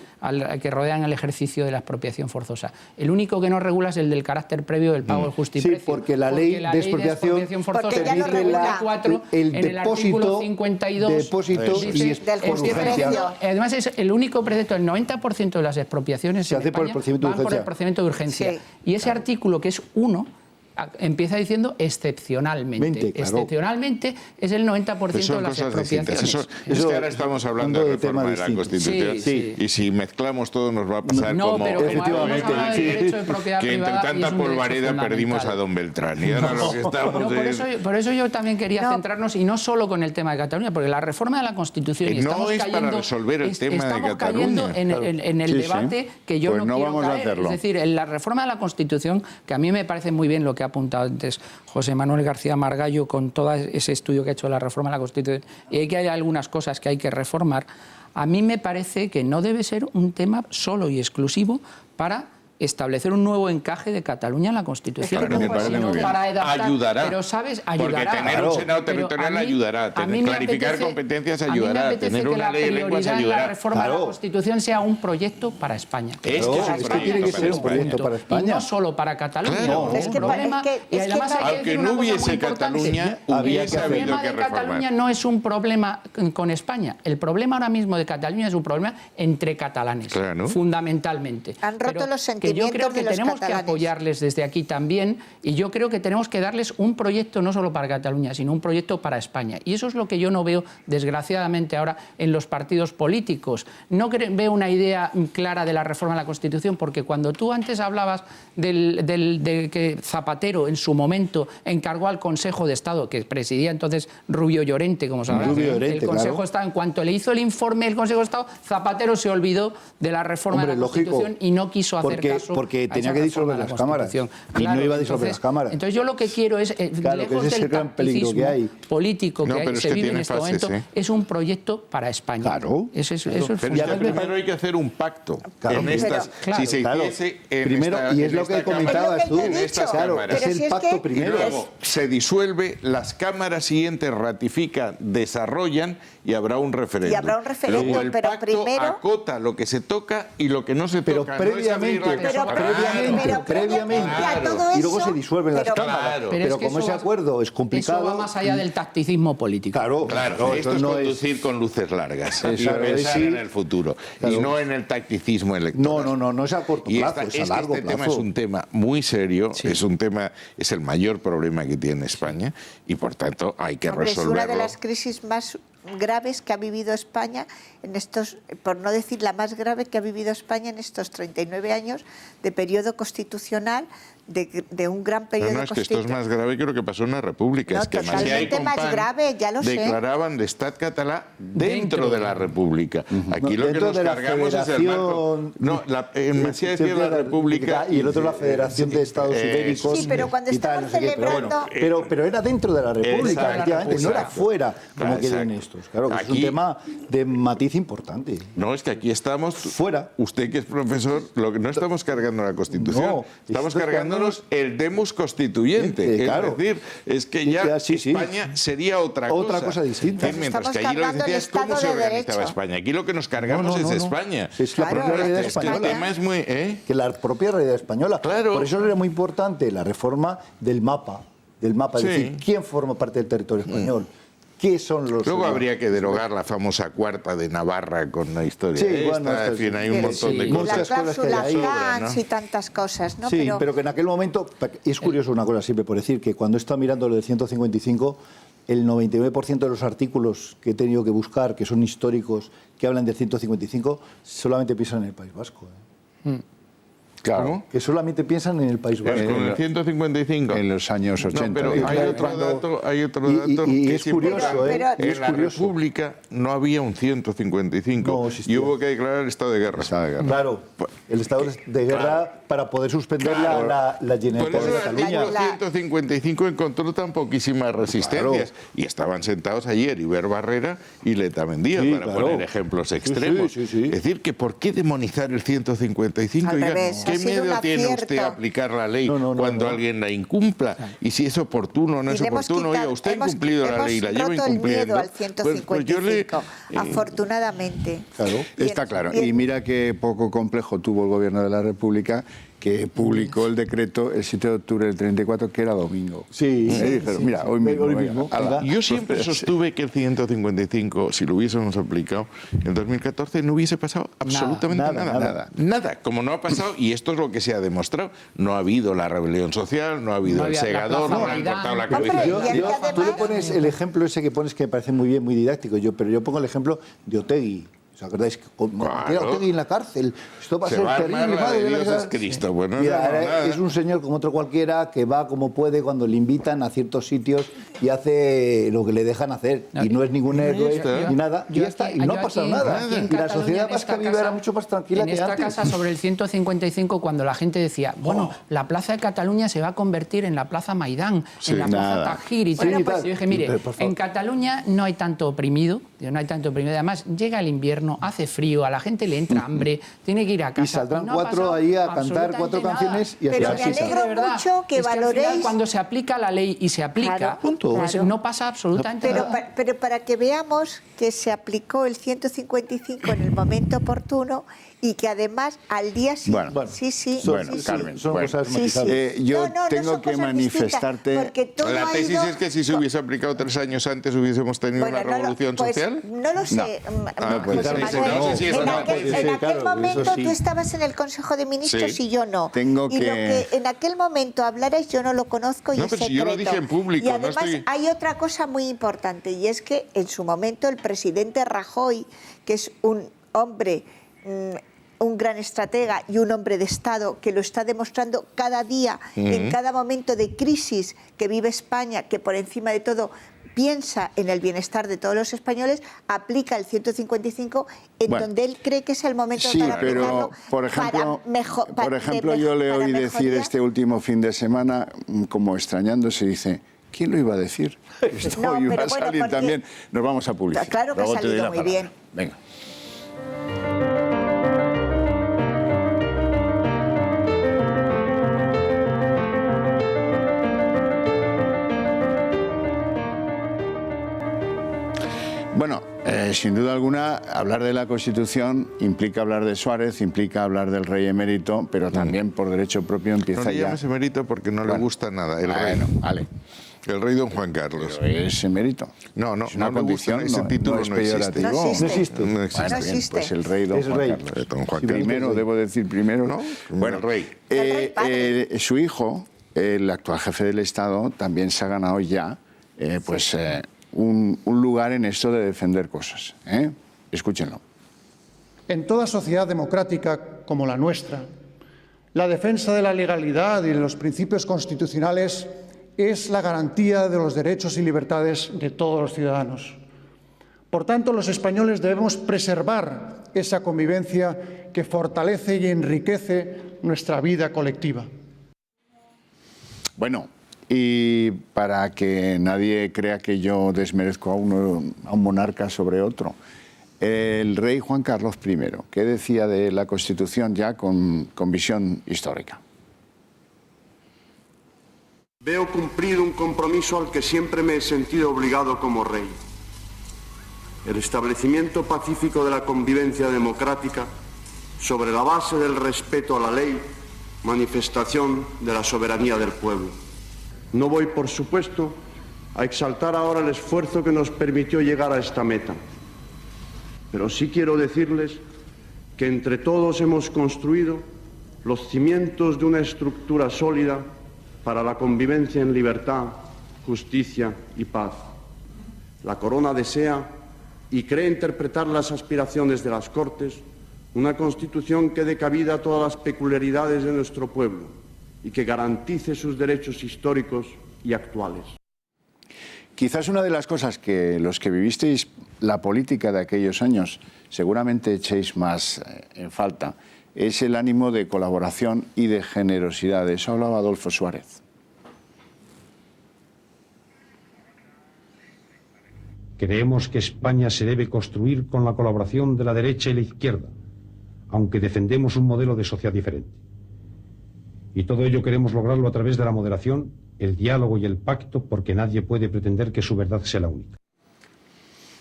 que rodean el ejercicio de la expropiación forzosa. El único que no regula es el del carácter previo del pago del justiprecio. Sí, porque la ley de expropiación forzosa permite el depósito 52 y es por urgencia. Además es el único precepto, el 90% de las expropiaciones se hace por el procedimiento de urgencia. Sí. Y ese artículo, que es 1, empieza diciendo excepcionalmente. Excepcionalmente es el 90% de las expropiaciones. Eso es que ahora estamos hablando de reforma de la Constitución y si mezclamos todo nos va a pasar como que entre tanta polvareda perdimos a don Beltrán. Y ahora lo que estamos por eso yo también quería centrarnos, y no solo con el tema de Cataluña, porque la reforma de la Constitución y no es para resolver el tema de Cataluña. En el debate que yo no quiero caer. Es decir, en la reforma de la Constitución, que a mí me parece muy bien lo que ha apuntado antes José Manuel García Margallo con todo ese estudio que ha hecho de la reforma de la Constitución, y que hay algunas cosas que hay que reformar, a mí me parece que no debe ser un tema solo y exclusivo para establecer un nuevo encaje de Cataluña en la Constitución. Ayudará. Pero, ¿sabes? Ayudará. Porque tener un Senado territorial ayudará. Clarificar competencias ayudará. Tener una ley de lenguas ayudará. La reforma de la Constitución sea un proyecto para España. Es que tiene que ser un proyecto para España. Y no solo para Cataluña. Y además, aunque no hubiese Cataluña, hubiese habido que reformar. El problema de Cataluña no es un problema con España. El problema ahora mismo de Cataluña es un problema entre catalanes, fundamentalmente. Han roto los sentimientos. Que yo creo que tenemos que apoyarles desde aquí también, y yo creo que tenemos que darles un proyecto no solo para Cataluña, sino un proyecto para España. Y eso es lo que yo no veo, desgraciadamente, ahora en los partidos políticos. No veo una idea clara de la reforma de la Constitución, porque cuando tú antes hablabas de que Zapatero en su momento encargó al Consejo de Estado, que presidía entonces Rubio Llorente, como sabéis, el Consejo de Estado, en cuanto le hizo el informe el Consejo de Estado, Zapatero se olvidó de la reforma de la Constitución y no quiso hacer porque tenía que disolver las cámaras y no iba a disolver las cámaras. Entonces yo lo que quiero es, lejos del tacticismo político que se vive en este momento, es un proyecto para España. Claro. Eso es primero hay que hacer un pacto en estas, si se hiciese primero, y es lo que comentabas tú, es el pacto primero. Y luego se disuelve, las cámaras siguientes ratifican, desarrollan y habrá un referéndum. Luego el pacto acota lo que se toca y lo que no se toca. Previamente, y luego se disuelven las cámaras. Pero como ese acuerdo es complicado... Eso va más allá del tacticismo político. Claro, esto es conducir con luces largas y pensar en el futuro, y no en el tacticismo electoral. No es a corto plazo, es a largo plazo. Este tema es un tema muy serio, es el mayor problema que tiene España, y por tanto hay que resolverlo. Es una de las crisis más graves que ha vivido España en estos, por no decir la más grave que ha vivido España en estos 39 años de periodo constitucional, de un gran periodo No, es que esto es más grave que lo que pasó en la República. No, es que totalmente más grave, ya lo sé. Declaraban l'estat català dentro de la República. Aquí lo que nos cargamos es el marco. No, en Macià decía la República y el otro la Federación de Estados Ibéricos. Sí, pero cuando estaban celebrando... Pero era dentro de la República, efectivamente, no era fuera, como quieren estos. Claro, que es un tema de matiz importante. No, es que aquí estamos... Fuera. Usted que es profesor, lo que no estamos cargando la Constitución, no, estamos cargándonos el demus constituyente. Claro. Es decir, es que ya España sería otra cosa distinta. Mientras que allí lo que decía es cómo se organizaba España. Aquí lo que nos cargamos es España. Es la propia realidad española. El tema es muy... Que la propia realidad española. Claro. Por eso era muy importante la reforma del mapa. Es decir, ¿quién forma parte del territorio español? ¿Qué son los...? Luego habría que derogar la famosa cuarta de Navarra con la historia esta. En fin, hay un montón de cosas. La cláusula Gans y tantas cosas, ¿no? Sí, pero que en aquel momento... Es curioso una cosa siempre por decir, que cuando he estado mirando lo del 155, el 99% de los artículos que he tenido que buscar, que son históricos, que hablan del 155, solamente piensan en el País Vasco. Claro. ¿Cómo? Que solamente piensan en el País Vasco. Con el 155. En los años 80. No, pero hay otro dato y que es curioso, en la República no había un 155 no y hubo que declarar el estado de guerra. Claro, el estado de guerra para poder suspender la Generalitat de Cataluña. El 155 encontró tan poquísimas resistencias y estaban sentados allí Heribert Barrera y Letamendia, para poner ejemplos extremos. Es decir, que ¿por qué demonizar el 155? Al revés. ¿Qué miedo tiene usted a aplicar la ley cuando alguien la incumpla? Y si es oportuno o no es oportuno, oiga, usted ha incumplido la ley y la lleva incumpliendo. Al 155, afortunadamente. Claro, está claro. Y mira qué poco complejo tuvo el Gobierno de la República, que publicó el decreto el 7 de octubre del 34, que era domingo. Dijeron, mira, hoy mismo. Yo siempre sostuve que el 155, si lo hubiésemos aplicado en 2014, no hubiese pasado absolutamente nada. Como no ha pasado, y esto es lo que se ha demostrado, no ha habido la rebelión social, no ha habido el segador, no le han cortado la cabeza. Tú le pones el ejemplo ese que pones, que me parece muy bien, muy didáctico, pero yo pongo el ejemplo de Otegi. ¿Os acordáis? Otegi en la cárcel. Esto va a ser terrible. Madre de Dios es Cristo. Bueno, es un señor como otro cualquiera que va como puede cuando le invitan a ciertos sitios y hace lo que le dejan hacer. Y no es ningún héroe ni nada. Y ya está. Y no ha pasado nada. Y la sociedad vasca vive era mucho más tranquila que antes. En esta casa, sobre el 155, cuando la gente decía, bueno, la Plaza de Cataluña se va a convertir en la Plaza Maidán, en la Plaza Tahrir y tal. Yo dije, mire, en Cataluña no hay tanto oprimido. Además, llega el invierno, hace frío, a la gente le entra hambre, tiene que ir a casa. Y saldrán cuatro ahí a cantar 4 canciones y así. Pero me alegro mucho que valoréis... Al cuando se aplica la ley y se aplica, pues no pasa absolutamente nada. Pero para que veamos que se aplicó el 155 en el momento oportuno y que además al día siguiente... Carmen, yo tengo que manifestarte... La tesis es que si se hubiese aplicado 3 años antes hubiésemos tenido una revolución social. No lo sé. En aquel momento tú estabas en el Consejo de Ministros y yo no. Y lo que en aquel momento hablarais yo no lo conozco y es secreto. Yo lo dije en público. Y además hay otra cosa muy importante y es que en su momento el presidente Rajoy, que es un hombre... un gran estratega y un hombre de Estado que lo está demostrando cada día, en cada momento de crisis que vive España, que por encima de todo piensa en el bienestar de todos los españoles, aplica el 155 en donde él cree que es el momento para aplicarlo. Por ejemplo, yo le oí decir este último fin de semana, como extrañándose, dice... ¿Quién lo iba a decir? Esto iba a salir también. Nos vamos a publicar. Claro que ha salido muy bien. Venga. Bueno, sin duda alguna, hablar de la Constitución implica hablar de Suárez, implica hablar del rey emérito, pero también por derecho propio empieza ya... No le llames emérito porque no le gusta nada el rey. Vale. El rey don Juan Carlos. Pero es emérito. No, es una condición, ese título no existe. No existe. No existe. Pues el rey don Juan Carlos. Don Juan Carlos. Primero, debo decir primero. ¿No? Bueno, el rey. Su hijo, el actual jefe del Estado, también se ha ganado ya, un lugar en esto de defender cosas. Escúchenlo. En toda sociedad democrática como la nuestra, La defensa de la legalidad y de los principios constitucionales es la garantía de los derechos y libertades de todos los ciudadanos. Por tanto, los españoles debemos preservar esa convivencia que fortalece y enriquece nuestra vida colectiva. Bueno, y para que nadie crea que yo desmerezco a un monarca sobre otro, el rey Juan Carlos I, ¿qué decía de la Constitución ya con visión histórica? Veo cumplido un compromiso al que siempre me he sentido obligado como rey. El establecimiento pacífico de la convivencia democrática sobre la base del respeto a la ley, manifestación de la soberanía del pueblo. No voy, por supuesto, a exaltar ahora el esfuerzo que nos permitió llegar a esta meta, pero sí quiero decirles que entre todos hemos construido los cimientos de una estructura sólida para la convivencia en libertad, justicia y paz. La Corona desea y cree interpretar las aspiraciones de las Cortes, una Constitución que dé cabida a todas las peculiaridades de nuestro pueblo y que garantice sus derechos históricos y actuales. Quizás una de las cosas que los que vivisteis la política de aquellos años seguramente echéis más en falta es el ánimo de colaboración y de generosidad. De eso hablaba Adolfo Suárez. Creemos que España se debe construir con la colaboración de la derecha y la izquierda, aunque defendemos un modelo de sociedad diferente. Y todo ello queremos lograrlo a través de la moderación, el diálogo y el pacto, porque nadie puede pretender que su verdad sea la única.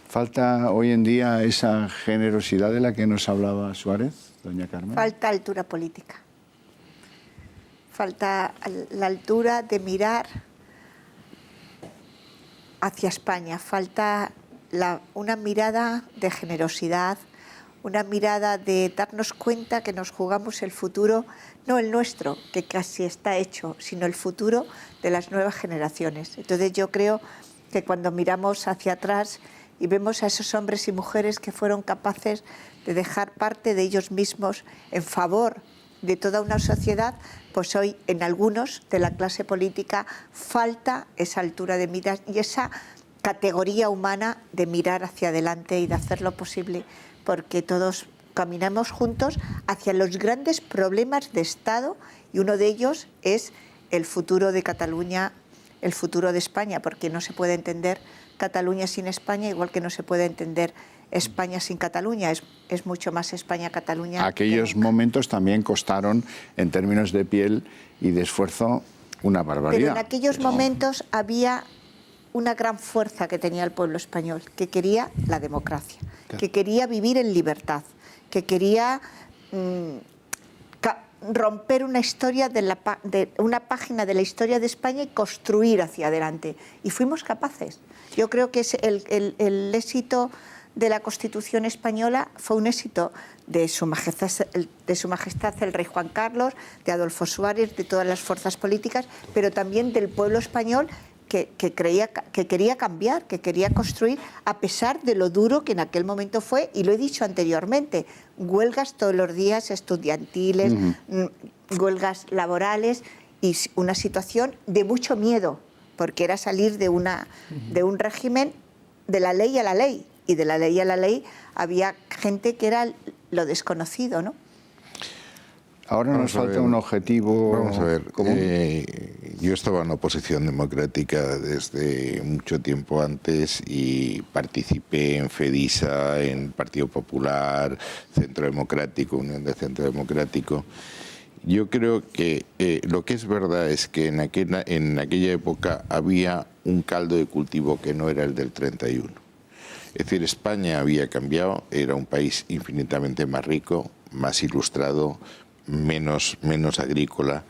¿Falta hoy en día esa generosidad de la que nos hablaba Suárez, doña Carmen? Falta altura política. Falta la altura de mirar hacia España. Falta una mirada de generosidad, una mirada de darnos cuenta que nos jugamos el futuro, no el nuestro, que casi está hecho, sino el futuro de las nuevas generaciones. Entonces yo creo que cuando miramos hacia atrás y vemos a esos hombres y mujeres que fueron capaces de dejar parte de ellos mismos en favor de toda una sociedad, pues hoy en algunos de la clase política falta esa altura de miras y esa categoría humana de mirar hacia adelante y de hacer lo posible porque todos caminamos juntos hacia los grandes problemas de Estado y uno de ellos es el futuro de Cataluña, el futuro de España, porque no se puede entender Cataluña sin España, igual que no se puede entender España sin Cataluña. Es mucho más España-Cataluña. Aquellos momentos también costaron, en términos de piel y de esfuerzo, una barbaridad. Pero en aquellos momentos había una gran fuerza que tenía el pueblo español, que quería la democracia, que quería vivir en libertad, que quería romper una historia de una página de la historia de España y construir hacia adelante. Y fuimos capaces. Yo creo que el éxito de la Constitución española fue un éxito de Su Majestad el Rey Juan Carlos, de Adolfo Suárez, de todas las fuerzas políticas, pero también del pueblo español que quería cambiar, que quería construir, a pesar de lo duro que en aquel momento fue, y lo he dicho anteriormente, huelgas todos los días estudiantiles, huelgas laborales y una situación de mucho miedo, porque era salir de un régimen de la ley a la ley, y de la ley a la ley había gente que era lo desconocido, ¿no? Ahora nos falta un objetivo. Vamos a ver, yo estaba en la oposición democrática desde mucho tiempo antes y participé en FEDISA, en Partido Popular, Centro Democrático, Unión de Centro Democrático. Yo creo que lo que es verdad es que en aquella época había un caldo de cultivo que no era el del 31. Es decir, España había cambiado, era un país infinitamente más rico, más ilustrado, menos agrícola,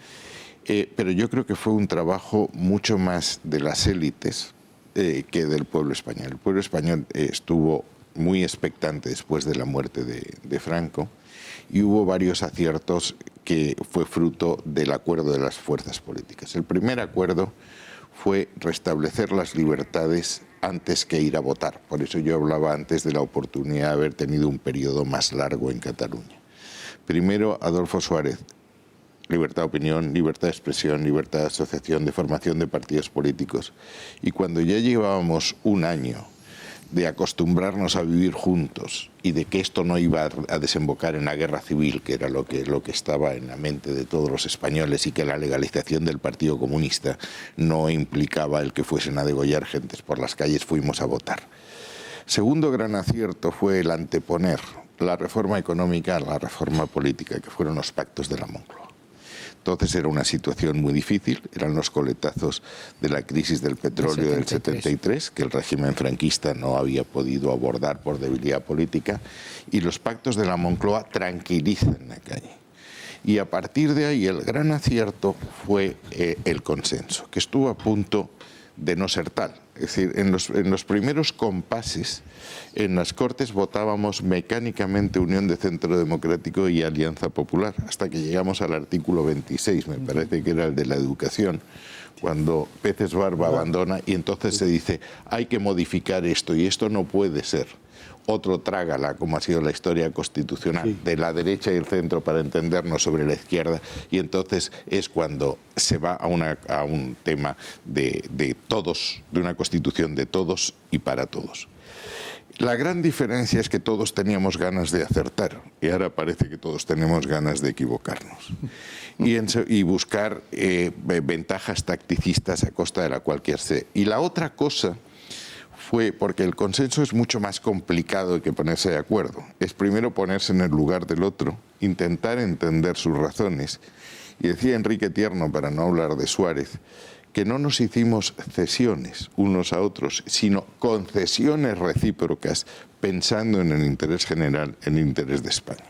pero yo creo que fue un trabajo mucho más de las élites que del pueblo español. El pueblo español estuvo muy expectante después de la muerte de Franco y hubo varios aciertos que fue fruto del acuerdo de las fuerzas políticas. El primer acuerdo fue restablecer las libertades antes que ir a votar. Por eso yo hablaba antes de la oportunidad de haber tenido un periodo más largo en Cataluña. Primero, Adolfo Suárez libertad de opinión, libertad de expresión, libertad de asociación, de formación de partidos políticos. Y cuando ya llevábamos un año de acostumbrarnos a vivir juntos y de que esto no iba a desembocar en la guerra civil, que era lo que estaba en la mente de todos los españoles, y que la legalización del Partido Comunista no implicaba el que fuesen a degollar gentes por las calles, fuimos a votar. Segundo gran acierto fue el anteponer la reforma económica a la reforma política, que fueron los pactos de la Moncloa. Entonces era una situación muy difícil, eran los coletazos de la crisis del petróleo del 73, que el régimen franquista no había podido abordar por debilidad política, y los pactos de la Moncloa tranquilizan la calle. Y a partir de ahí el gran acierto fue el consenso, que estuvo a punto de no ser tal. Es decir, en los primeros compases, en las Cortes votábamos mecánicamente Unión de Centro Democrático y Alianza Popular, hasta que llegamos al artículo 26, me parece que era el de la educación, cuando Peces Barba abandona, y entonces se dice, hay que modificar esto, y esto no puede ser otro trágala, como ha sido la historia constitucional, de la derecha y el centro, para entendernos, sobre la izquierda, y entonces es cuando se va a un tema de todos, de una constitución de todos y para todos. La gran diferencia es que todos teníamos ganas de acertar, y ahora parece que todos tenemos ganas de equivocarnos y buscar ventajas tacticistas a costa de la cualquier sea. Y la otra cosa fue porque el consenso es mucho más complicado que ponerse de acuerdo. Es primero ponerse en el lugar del otro, intentar entender sus razones. Y decía Enrique Tierno, para no hablar de Suárez, que no nos hicimos cesiones unos a otros, sino concesiones recíprocas, pensando en el interés general, en el interés de España.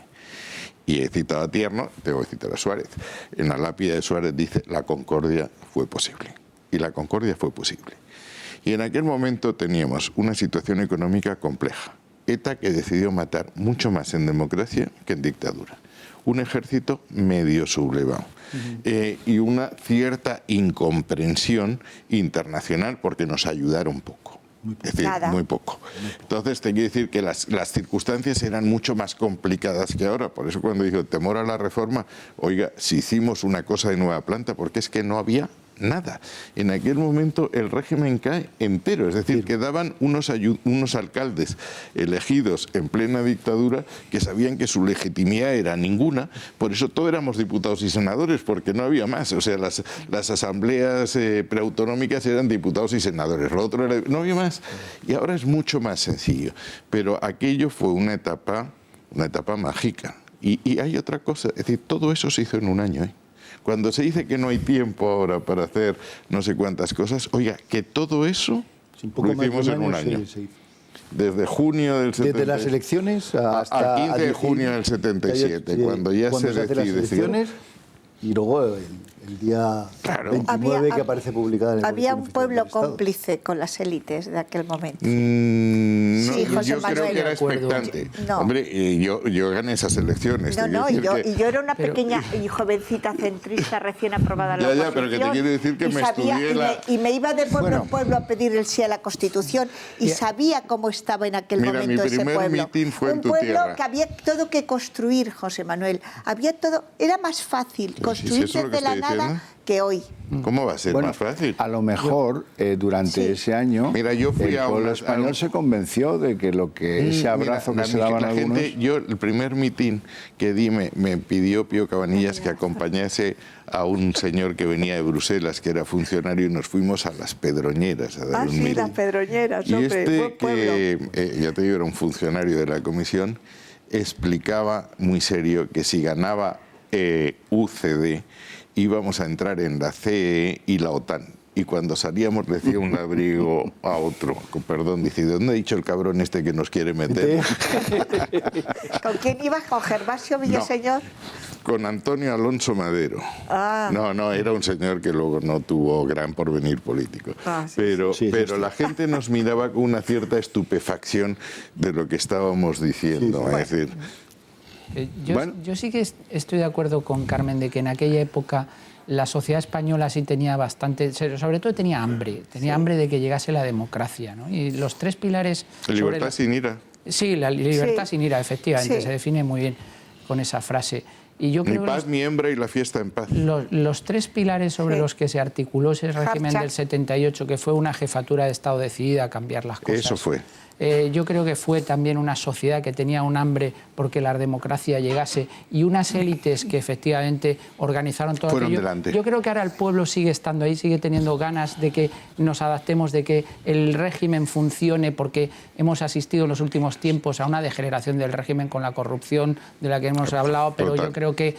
Y he citado a Tierno, tengo que citar a Suárez. En la lápida de Suárez dice, la concordia fue posible. Y la concordia fue posible. Y en aquel momento teníamos una situación económica compleja. ETA, que decidió matar mucho más en democracia que en dictadura. Un ejército medio sublevado. Y una cierta incomprensión internacional, porque nos ayudaron poco. Es decir, muy poco. Entonces, te quiero decir que las circunstancias eran mucho más complicadas que ahora. Por eso cuando digo temor a la reforma, oiga, si hicimos una cosa de nueva planta, porque es que no había nada. En aquel momento el régimen cae entero, es decir, quedaban unos alcaldes elegidos en plena dictadura que sabían que su legitimidad era ninguna, por eso todos éramos diputados y senadores, porque no había más. O sea, las asambleas preautonómicas eran diputados y senadores, lo otro era, no había más. Y ahora es mucho más sencillo, pero aquello fue una etapa mágica. Y hay otra cosa, es decir, todo eso se hizo en un año, Cuando se dice que no hay tiempo ahora para hacer no sé cuántas cosas, oiga, que todo eso lo hicimos en un año. Desde junio del 77. Desde las elecciones hasta... A 15 de junio del 77, cuando ya se decide. Las elecciones, y luego el día 29 que aparece publicada en el Había un pueblo cómplice con las élites de aquel momento. Sí, José Manuel, creo que era expectante. No. Hombre, yo gané esas elecciones. Y yo era una pequeña y jovencita centrista recién aprobada la Constitución. Pero que te quiero decir que me estudié y me iba de pueblo en pueblo a pedir el sí a la Constitución y sabía cómo estaba en aquel momento ese pueblo. Mi primer mitin fue en tu tierra. Un pueblo que había todo que construir, José Manuel. Había todo, era más fácil construir desde la nada que hoy. ¿Cómo va a ser más fácil? A lo mejor durante ese año el pueblo español se convenció de que lo que ese abrazo que se daban algunos... El primer mitin que di me pidió Pío Cabanillas que acompañase a un señor que venía de Bruselas, que era funcionario, y nos fuimos a las Pedroñeras a dar un mitin. Las Pedroñeras, y que, ya te digo, era un funcionario de la comisión, explicaba muy serio que si ganaba UCD íbamos a entrar en la CEE y la OTAN. Y cuando salíamos le decía un labriego a otro, con perdón, dice, ¿de dónde ha dicho el cabrón este que nos quiere meter? ¿Con quién ibas? ¿Con Gervasio Villaseñor? Con Antonio Alonso Madero. No, era un señor que luego no tuvo gran porvenir político. Pero la gente nos miraba con una cierta estupefacción de lo que estábamos diciendo. Es decir... Yo sí que estoy de acuerdo con Carmen de que en aquella época la sociedad española sí tenía bastante, sobre todo tenía hambre de que llegase la democracia, ¿no? Y los tres pilares... Libertad sin ira. Sí, la libertad sin ira, efectivamente, se define muy bien con esa frase. Y yo creo en paz mi hembra y la fiesta en paz. Los tres pilares sobre los que se articuló ese régimen del 78, que fue una jefatura de Estado decidida a cambiar las cosas. Eso fue. Yo creo que fue también una sociedad que tenía un hambre porque la democracia llegase y unas élites que efectivamente organizaron todo aquello. Delante. Yo creo que ahora el pueblo sigue estando ahí, sigue teniendo ganas de que nos adaptemos, de que el régimen funcione, porque hemos asistido en los últimos tiempos a una degeneración del régimen con la corrupción de la que hemos hablado, pero yo creo que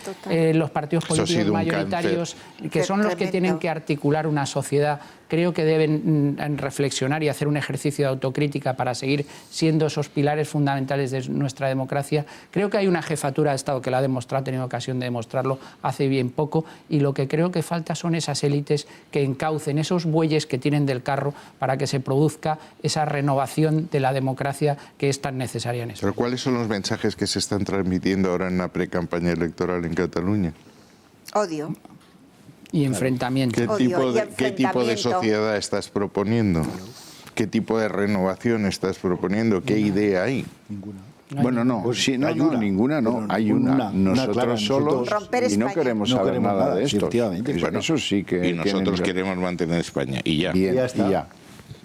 los partidos políticos mayoritarios, que son los que tienen que articular una sociedad, creo que deben reflexionar y hacer un ejercicio de autocrítica para seguir siendo esos pilares fundamentales de nuestra democracia. Creo que hay una jefatura de Estado que la ha demostrado, ha tenido ocasión de demostrarlo hace bien poco, y lo que creo que falta son esas élites que encaucen esos bueyes que tienen del carro para que se produzca esa renovación de la democracia que es tan necesaria en eso. ¿Pero cuáles son los mensajes que se están transmitiendo ahora en la precampaña electoral en Cataluña? Odio. Y enfrentamiento. ¿Qué tipo de sociedad estás proponiendo? ¿Qué tipo de renovación estás proponiendo? ¿Qué idea hay? Ninguna. Bueno, no, sí, no, ninguna no, hay una. Nosotros solos y no queremos saber nada de esto. Bueno, eso sí que... Y nosotros queremos mantener España, y ya. Bien,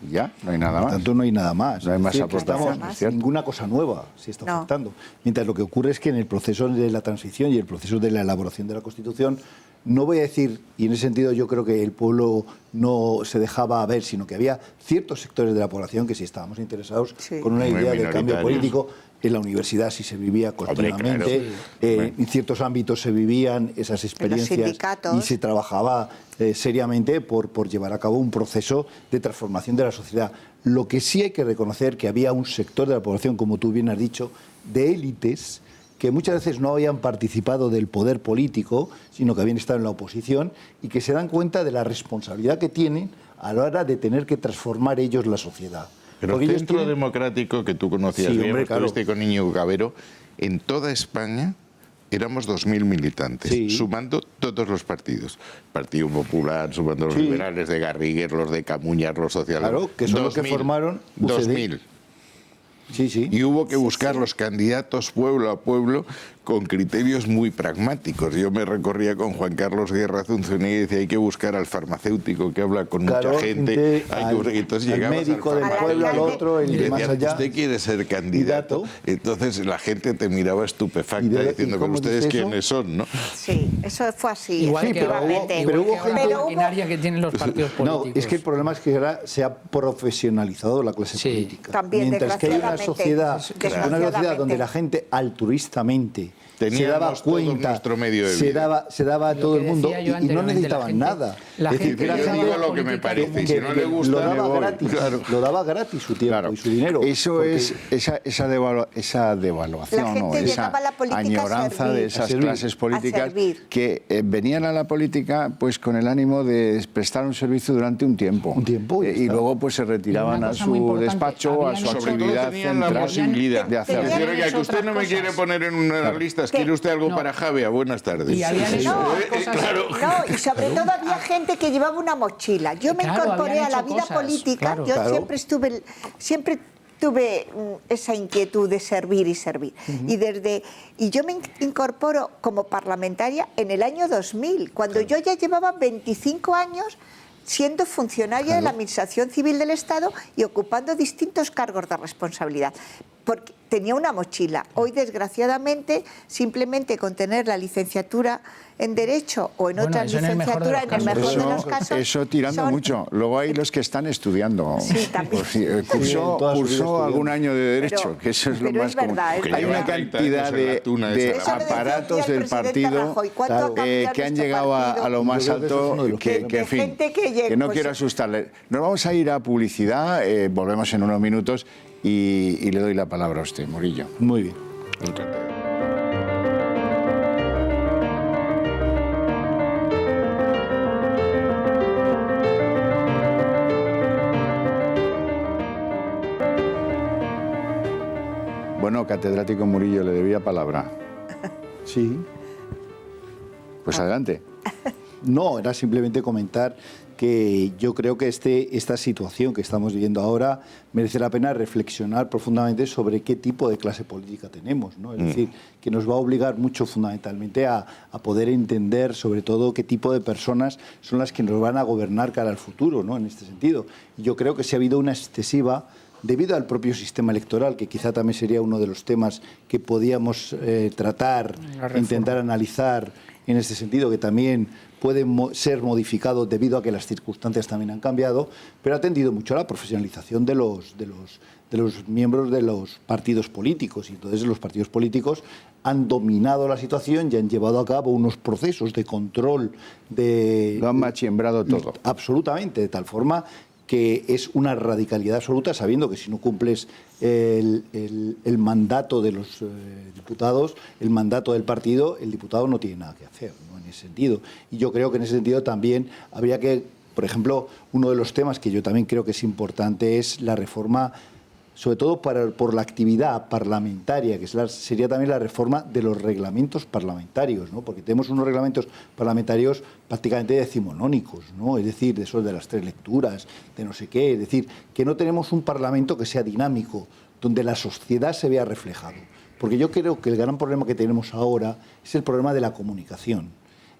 y ya, no hay nada más. Por tanto, no hay nada más. No hay más aportaciones. Ninguna cosa nueva se está ofertando. Mientras lo que ocurre es que en el proceso de la transición y el proceso de la elaboración de la Constitución, no voy a decir, y en ese sentido yo creo que el pueblo no se dejaba ver, sino que había ciertos sectores de la población que sí estábamos interesados con una idea de cambio político. En la universidad sí se vivía continuamente, en ciertos ámbitos se vivían esas experiencias y se trabajaba seriamente por llevar a cabo un proceso de transformación de la sociedad. Lo que sí hay que reconocer que había un sector de la población, como tú bien has dicho, de élites, que muchas veces no habían participado del poder político, sino que habían estado en la oposición y que se dan cuenta de la responsabilidad que tienen a la hora de tener que transformar ellos la sociedad. Pero el Centro Democrático, que tú conocías bien, estuviste con Íñigo Cabero, en toda España éramos 2.000 militantes, sumando todos los partidos. Partido Popular, sumando los liberales de Garrigues, los de Camuñas, los sociales. Claro, que son los que formaron UCD. 2.000. Y hubo que buscar los candidatos pueblo a pueblo con criterios muy pragmáticos. Yo me recorría con Juan Carlos Guerra Zunzunegui y decía, hay que buscar al farmacéutico que habla con mucha gente. Entonces llegabas al médico del pueblo, al otro, el de más allá. Usted quiere ser candidato. Entonces la gente te miraba estupefacta diciendo, ¿con ustedes quiénes son? ¿no? Sí, eso fue así. Igual que hubo gente maquinaria que tienen los partidos políticos. No, es que el problema es que ahora se ha profesionalizado la clase política. También, mientras que hay una sociedad donde la gente altruistamente se daba cuenta, se daba a todo el mundo y no necesitaban nada. Es decir, que yo digo lo que me parece, y si no le gusta, lo daba gratis su tiempo y su dinero. Eso es esa devaluación, ¿no? Esa añoranza de esas clases políticas que venían a la política pues con el ánimo de prestar un servicio durante un tiempo. Y luego pues se retiraban a su despacho, a su actividad central. La posibilidad de hacerlo. Que usted no me quiere poner en unas listas, ¿quiere usted algo para Javea? Buenas tardes. Y sobre todo había gente que llevaba una mochila. Yo me incorporé a la vida política, siempre tuve esa inquietud de servir y servir. Y yo me incorporo como parlamentaria en el año 2000, cuando yo ya llevaba 25 años siendo funcionaria de la Administración Civil del Estado y ocupando distintos cargos de responsabilidad. Porque tenía una mochila. Hoy, desgraciadamente, simplemente con tener la licenciatura en Derecho o en otra licenciatura, en el mejor de los casos... Eso tirando mucho. Luego hay los que están estudiando. Sí, también. Cursó algún año de Derecho, que eso es lo más común. Hay una cantidad de aparatos del partido que han llegado a lo más alto, que en fin, que no quiero asustarle. Nos vamos a ir a publicidad, volvemos en unos minutos y le doy la palabra a usted, Murillo. Muy bien. Encantado. Bueno, catedrático Murillo, le debía palabra. Sí. Pues adelante. No, era simplemente comentar que yo creo que esta situación que estamos viviendo ahora merece la pena reflexionar profundamente sobre qué tipo de clase política tenemos, ¿no? Es decir, que nos va a obligar mucho fundamentalmente a poder entender sobre todo qué tipo de personas son las que nos van a gobernar cara al futuro, ¿no? En este sentido. Y yo creo que si ha habido una excesiva, debido al propio sistema electoral, que quizá también sería uno de los temas que podíamos tratar, intentar analizar en este sentido, que también puede ser modificado debido a que las circunstancias también han cambiado, pero ha tendido mucho a la profesionalización de los miembros de los partidos políticos, y entonces los partidos políticos han dominado la situación y han llevado a cabo unos procesos de control Lo han machembrado todo. Absolutamente, de tal forma que es una radicalidad absoluta, sabiendo que si no cumples el mandato de los diputados, el mandato del partido, el diputado no tiene nada que hacer, ¿no? En ese sentido. Y yo creo que en ese sentido también habría que, por ejemplo, uno de los temas que yo también creo que es importante es la reforma, sobre todo por la actividad parlamentaria, que sería también la reforma de los reglamentos parlamentarios, ¿no? Porque tenemos unos reglamentos parlamentarios prácticamente decimonónicos, ¿no? Es decir, de esos de las 3 lecturas, de no sé qué, es decir, que no tenemos un parlamento que sea dinámico, donde la sociedad se vea reflejado. Porque yo creo que el gran problema que tenemos ahora es el problema de la comunicación.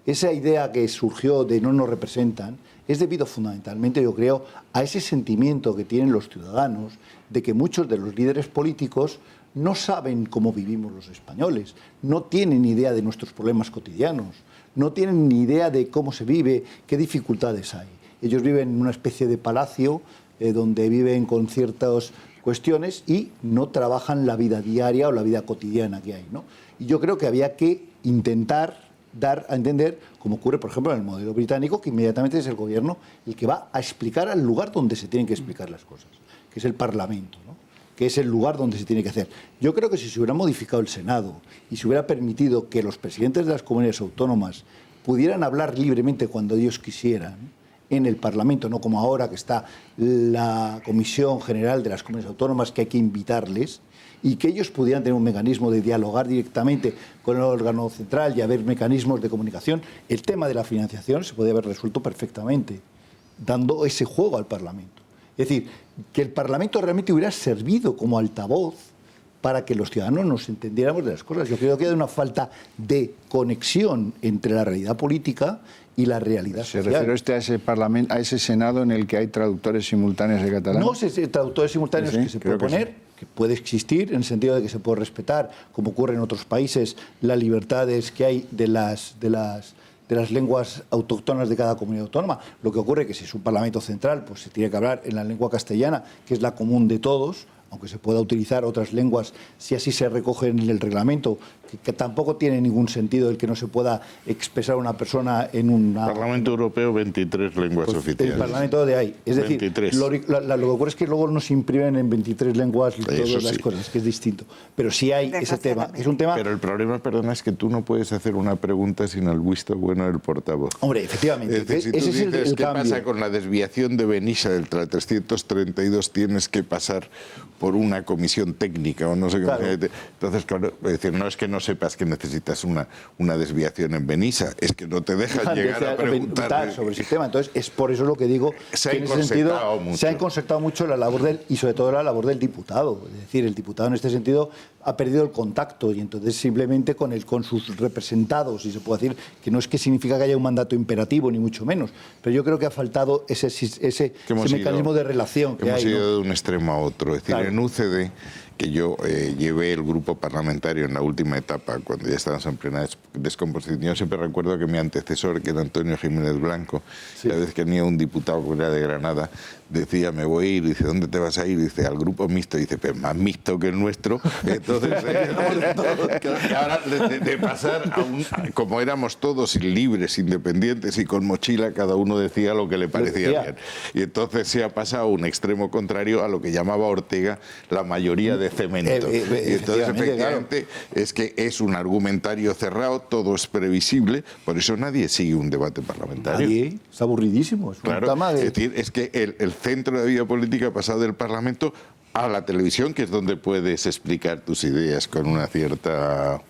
Esa idea que surgió de no nos representan es debido fundamentalmente, yo creo, a ese sentimiento que tienen los ciudadanos de que muchos de los líderes políticos no saben cómo vivimos los españoles, no tienen ni idea de nuestros problemas cotidianos, no tienen ni idea de cómo se vive, qué dificultades hay. Ellos viven en una especie de palacio donde viven con ciertas cuestiones y no trabajan la vida diaria o la vida cotidiana que hay, ¿no? Y yo creo que había que intentar dar a entender, como ocurre, por ejemplo, en el modelo británico, que inmediatamente es el gobierno el que va a explicar al lugar donde se tienen que explicar las cosas, que es el Parlamento, ¿no? Que es el lugar donde se tiene que hacer. Yo creo que si se hubiera modificado el Senado y se hubiera permitido que los presidentes de las comunidades autónomas pudieran hablar libremente cuando ellos quisieran en el Parlamento, no como ahora que está la Comisión General de las Comunidades Autónomas, que hay que invitarles, y que ellos pudieran tener un mecanismo de dialogar directamente con el órgano central y haber mecanismos de comunicación, el tema de la financiación se podía haber resuelto perfectamente, dando ese juego al Parlamento. Es decir, que el Parlamento realmente hubiera servido como altavoz para que los ciudadanos nos entendiéramos de las cosas. Yo creo que hay una falta de conexión entre la realidad política y la realidad social. ¿Se refiere usted a ese Parlamento, a ese Senado en el que hay traductores simultáneos de catalán? No sé si traductores simultáneos que se puede poner, que puede existir, en el sentido de que se puede respetar, como ocurre en otros países, las libertades que hay de las lenguas autóctonas de cada comunidad autónoma. Lo que ocurre es que si es un Parlamento central, pues se tiene que hablar en la lengua castellana, que es la común de todos, aunque se pueda utilizar otras lenguas si así se recoge en el reglamento, que tampoco tiene ningún sentido el que no se pueda expresar una persona en un Parlamento Europeo, 23 lenguas oficiales. El Parlamento de ahí. Es decir, 23. Lo que ocurre es que luego no se imprimen en 23 lenguas todas las cosas, que es distinto. Pero sí hay ese tema. Es un tema... Pero el problema, perdona, es que tú no puedes hacer una pregunta sin el visto bueno del portavoz. Hombre, efectivamente. Es decir, si tú dices qué pasa con la desviación de Benissa del 332, tienes que pasar por una comisión técnica o no sé qué. Claro. Entonces, claro, es decir, no es que no sepas que necesitas una desviación en Benissa, es que no te dejan llegar a preguntar sobre el sistema. Entonces, es por eso lo que digo, que en ese sentido se ha inconceptado mucho la labor y sobre todo la labor del diputado. Es decir, el diputado en este sentido ha perdido el contacto y entonces simplemente con sus representados, y se puede decir que no es que significa que haya un mandato imperativo, ni mucho menos, pero yo creo que ha faltado ese mecanismo de relación que hemos hay. Hemos ido de un extremo a otro. Es decir, claro, en UCD, que yo llevé el grupo parlamentario en la última etapa, cuando ya estábamos en plena descomposición, yo siempre recuerdo que mi antecesor, que era Antonio Jiménez Blanco, la vez que venía un diputado que era de Granada, decía, me voy a ir, dice, ¿dónde te vas a ir? Dice, al grupo mixto, dice, pero más mixto que el nuestro. Entonces, ahora de pasar como éramos todos libres, independientes y con mochila, cada uno decía lo que le parecía bien. Y entonces se ha pasado a un extremo contrario a lo que llamaba Ortega la mayoría de cemento. Y entonces, efectivamente, claro, es que es un argumentario cerrado, todo es previsible, por eso nadie sigue un debate parlamentario. Nadie, es aburridísimo. Es claro, es decir, es que el centro de la vida política ha pasado del Parlamento a la televisión, que es donde puedes explicar tus ideas con una cierta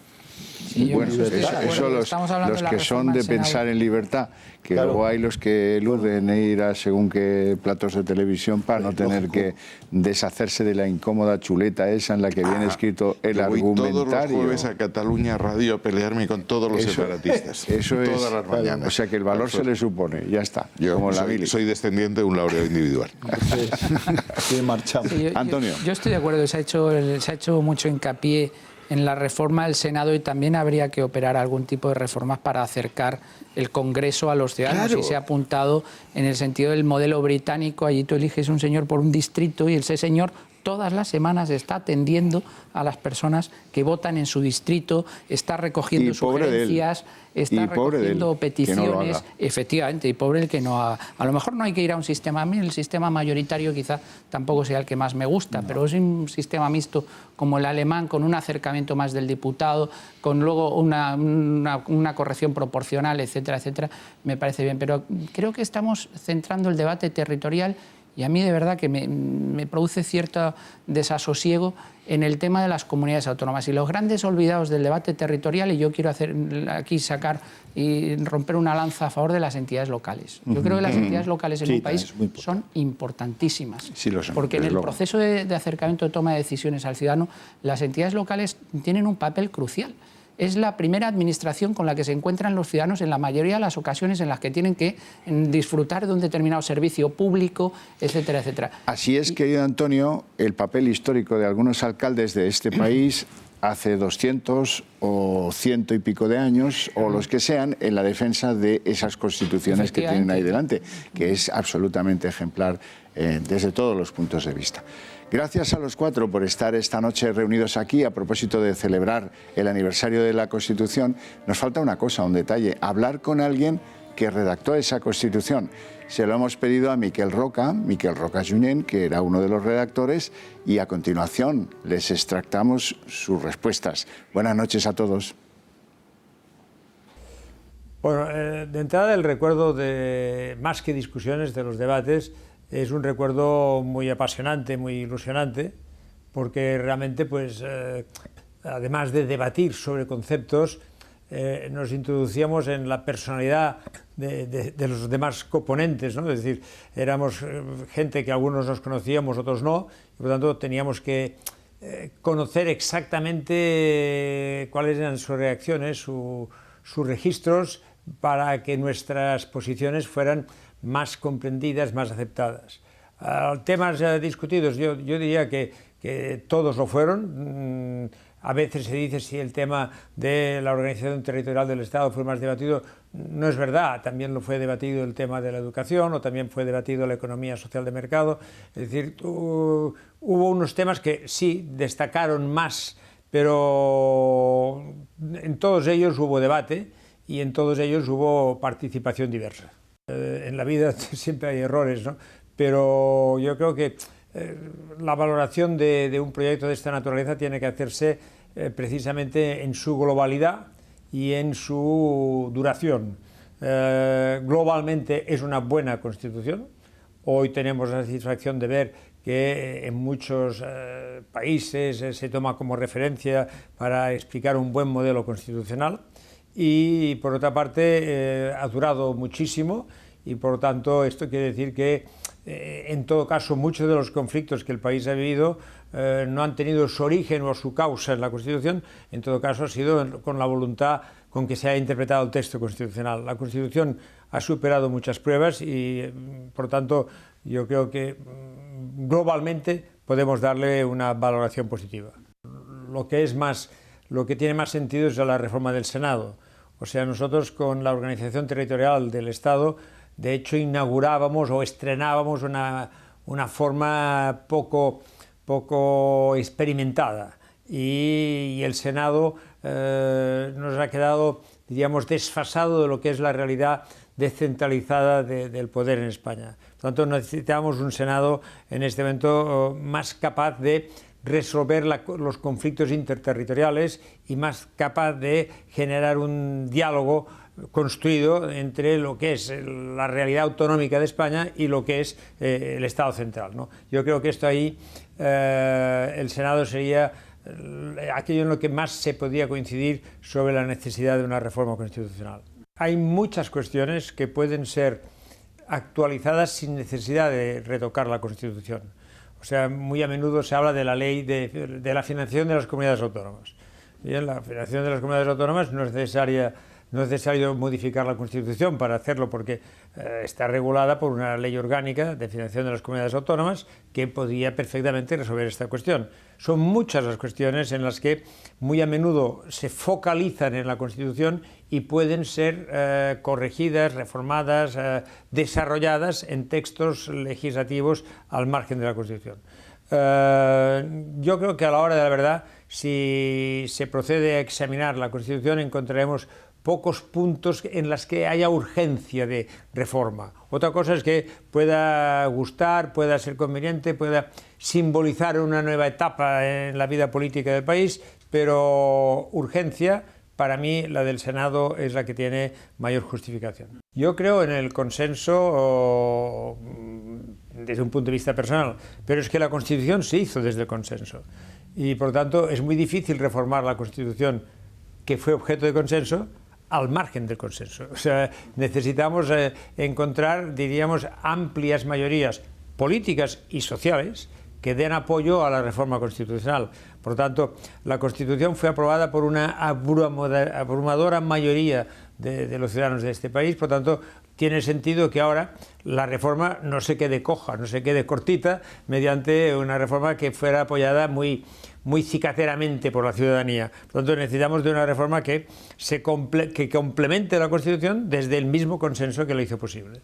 Sí, bueno, eso los que son de pensar en libertad, que luego hay los que eluden ir a según qué platos de televisión para no tener que deshacerse de la incómoda chuleta esa en la que viene escrito el argumentario. Voy todos los jueves a Cataluña Radio a pelearme con todos los separatistas. Eso es, todas las mañanas. O sea que el valor se le supone, ya está. Yo como soy descendiente de un laureado individual. Sí, marchamos. Sí, Antonio. Yo estoy de acuerdo, se ha hecho mucho hincapié en la reforma del Senado y también habría que operar algún tipo de reformas para acercar el Congreso a los ciudadanos. Claro. Y se ha apuntado en el sentido del modelo británico, allí tú eliges un señor por un distrito y ese señor todas las semanas está atendiendo a las personas que votan en su distrito, está recogiendo sugerencias, está recogiendo peticiones, efectivamente, y pobre el que no haga. A lo mejor no hay que ir a un sistema, a mí el sistema mayoritario quizá tampoco sea el que más me gusta, pero es un sistema mixto como el alemán, con un acercamiento más del diputado, con luego una corrección proporcional, etcétera, etcétera, me parece bien. Pero creo que estamos centrando el debate territorial y a mí de verdad que me produce cierto desasosiego en el tema de las comunidades autónomas y los grandes olvidados del debate territorial, y yo quiero aquí sacar y romper una lanza a favor de las entidades locales. Yo creo que las entidades locales en un país son importantísimas, porque en el proceso de acercamiento de toma de decisiones al ciudadano, las entidades locales tienen un papel crucial. Es la primera administración con la que se encuentran los ciudadanos en la mayoría de las ocasiones en las que tienen que disfrutar de un determinado servicio público, etcétera, etcétera. Así es, querido Antonio, el papel histórico de algunos alcaldes de este país hace 200 o 100 y pico de años, o los que sean, en la defensa de esas constituciones que tienen ahí delante, que es absolutamente ejemplar desde todos los puntos de vista. Gracias a los cuatro por estar esta noche reunidos aquí a propósito de celebrar el aniversario de la Constitución. Nos falta una cosa, un detalle, hablar con alguien que redactó esa Constitución. Se lo hemos pedido a Miquel Roca Junyent, que era uno de los redactores, y a continuación les extractamos sus respuestas. Buenas noches a todos. Bueno, de entrada el recuerdo de, más que discusiones, de los debates, es un recuerdo muy apasionante, muy ilusionante, porque realmente, pues, además de debatir sobre conceptos, nos introducíamos en la personalidad de los demás componentes, ¿no? Es decir, éramos gente que algunos nos conocíamos, otros no, y por lo tanto teníamos que conocer exactamente cuáles eran sus reacciones, sus registros, para que nuestras posiciones fueran más comprendidas, más aceptadas. Temas discutidos, yo diría que todos lo fueron. A veces se dice si el tema de la organización territorial del Estado fue más debatido. No es verdad, también lo fue debatido el tema de la educación, o también fue debatido la economía social de mercado. Es decir, hubo unos temas que sí destacaron más, pero en todos ellos hubo debate y en todos ellos hubo participación diversa. En la vida siempre hay errores, ¿no? Pero yo creo que la valoración de un proyecto de esta naturaleza tiene que hacerse precisamente en su globalidad y en su duración. Globalmente es una buena Constitución. Hoy tenemos la satisfacción de ver que en muchos países se toma como referencia para explicar un buen modelo constitucional. Y por otra parte ha durado muchísimo, y por lo tanto esto quiere decir que en todo caso muchos de los conflictos que el país ha vivido no han tenido su origen o su causa en la Constitución. En todo caso ha sido con la voluntad con que se ha interpretado el texto constitucional. La Constitución ha superado muchas pruebas y por lo tanto yo creo que globalmente podemos darle una valoración positiva. Lo que tiene más sentido es la reforma del Senado. O sea, nosotros con la organización territorial del Estado, de hecho, inaugurábamos o estrenábamos una forma poco experimentada. Y el Senado nos ha quedado, diríamos, desfasado de lo que es la realidad descentralizada del poder en España. Por lo tanto, necesitamos un Senado en este momento más capaz de resolver los conflictos interterritoriales y más capaz de generar un diálogo construido entre lo que es la realidad autonómica de España y lo que es el Estado central, ¿no? Yo creo que esto ahí, el Senado sería aquello en lo que más se podía coincidir sobre la necesidad de una reforma constitucional. Hay muchas cuestiones que pueden ser actualizadas sin necesidad de retocar la Constitución. O sea, muy a menudo se habla de la ley de la financiación de las comunidades autónomas. Bien, la financiación de las comunidades autónomas no es necesario modificar la Constitución para hacerlo, porque está regulada por una ley orgánica de financiación de las comunidades autónomas que podía perfectamente resolver esta cuestión. Son muchas las cuestiones en las que muy a menudo se focalizan en la Constitución y pueden ser corregidas, reformadas, desarrolladas en textos legislativos al margen de la Constitución. Yo creo que a la hora de la verdad, si se procede a examinar la Constitución, encontraremos pocos puntos en los que haya urgencia de reforma. Otra cosa es que pueda gustar, pueda ser conveniente, pueda simbolizar una nueva etapa en la vida política del país, pero urgencia, para mí, la del Senado es la que tiene mayor justificación. Yo creo en el consenso desde un punto de vista personal, pero es que la Constitución se hizo desde el consenso y, por lo tanto, es muy difícil reformar la Constitución que fue objeto de consenso al margen del consenso. O sea, necesitamos encontrar, diríamos, amplias mayorías políticas y sociales que den apoyo a la reforma constitucional. Por lo tanto, la Constitución fue aprobada por una abrumadora mayoría de los ciudadanos de este país. Por lo tanto, tiene sentido que ahora la reforma no se quede coja, no se quede cortita, mediante una reforma que fuera apoyada muy cicateramente por la ciudadanía. Por lo tanto, necesitamos de una reforma que complemente la Constitución desde el mismo consenso que lo hizo posible.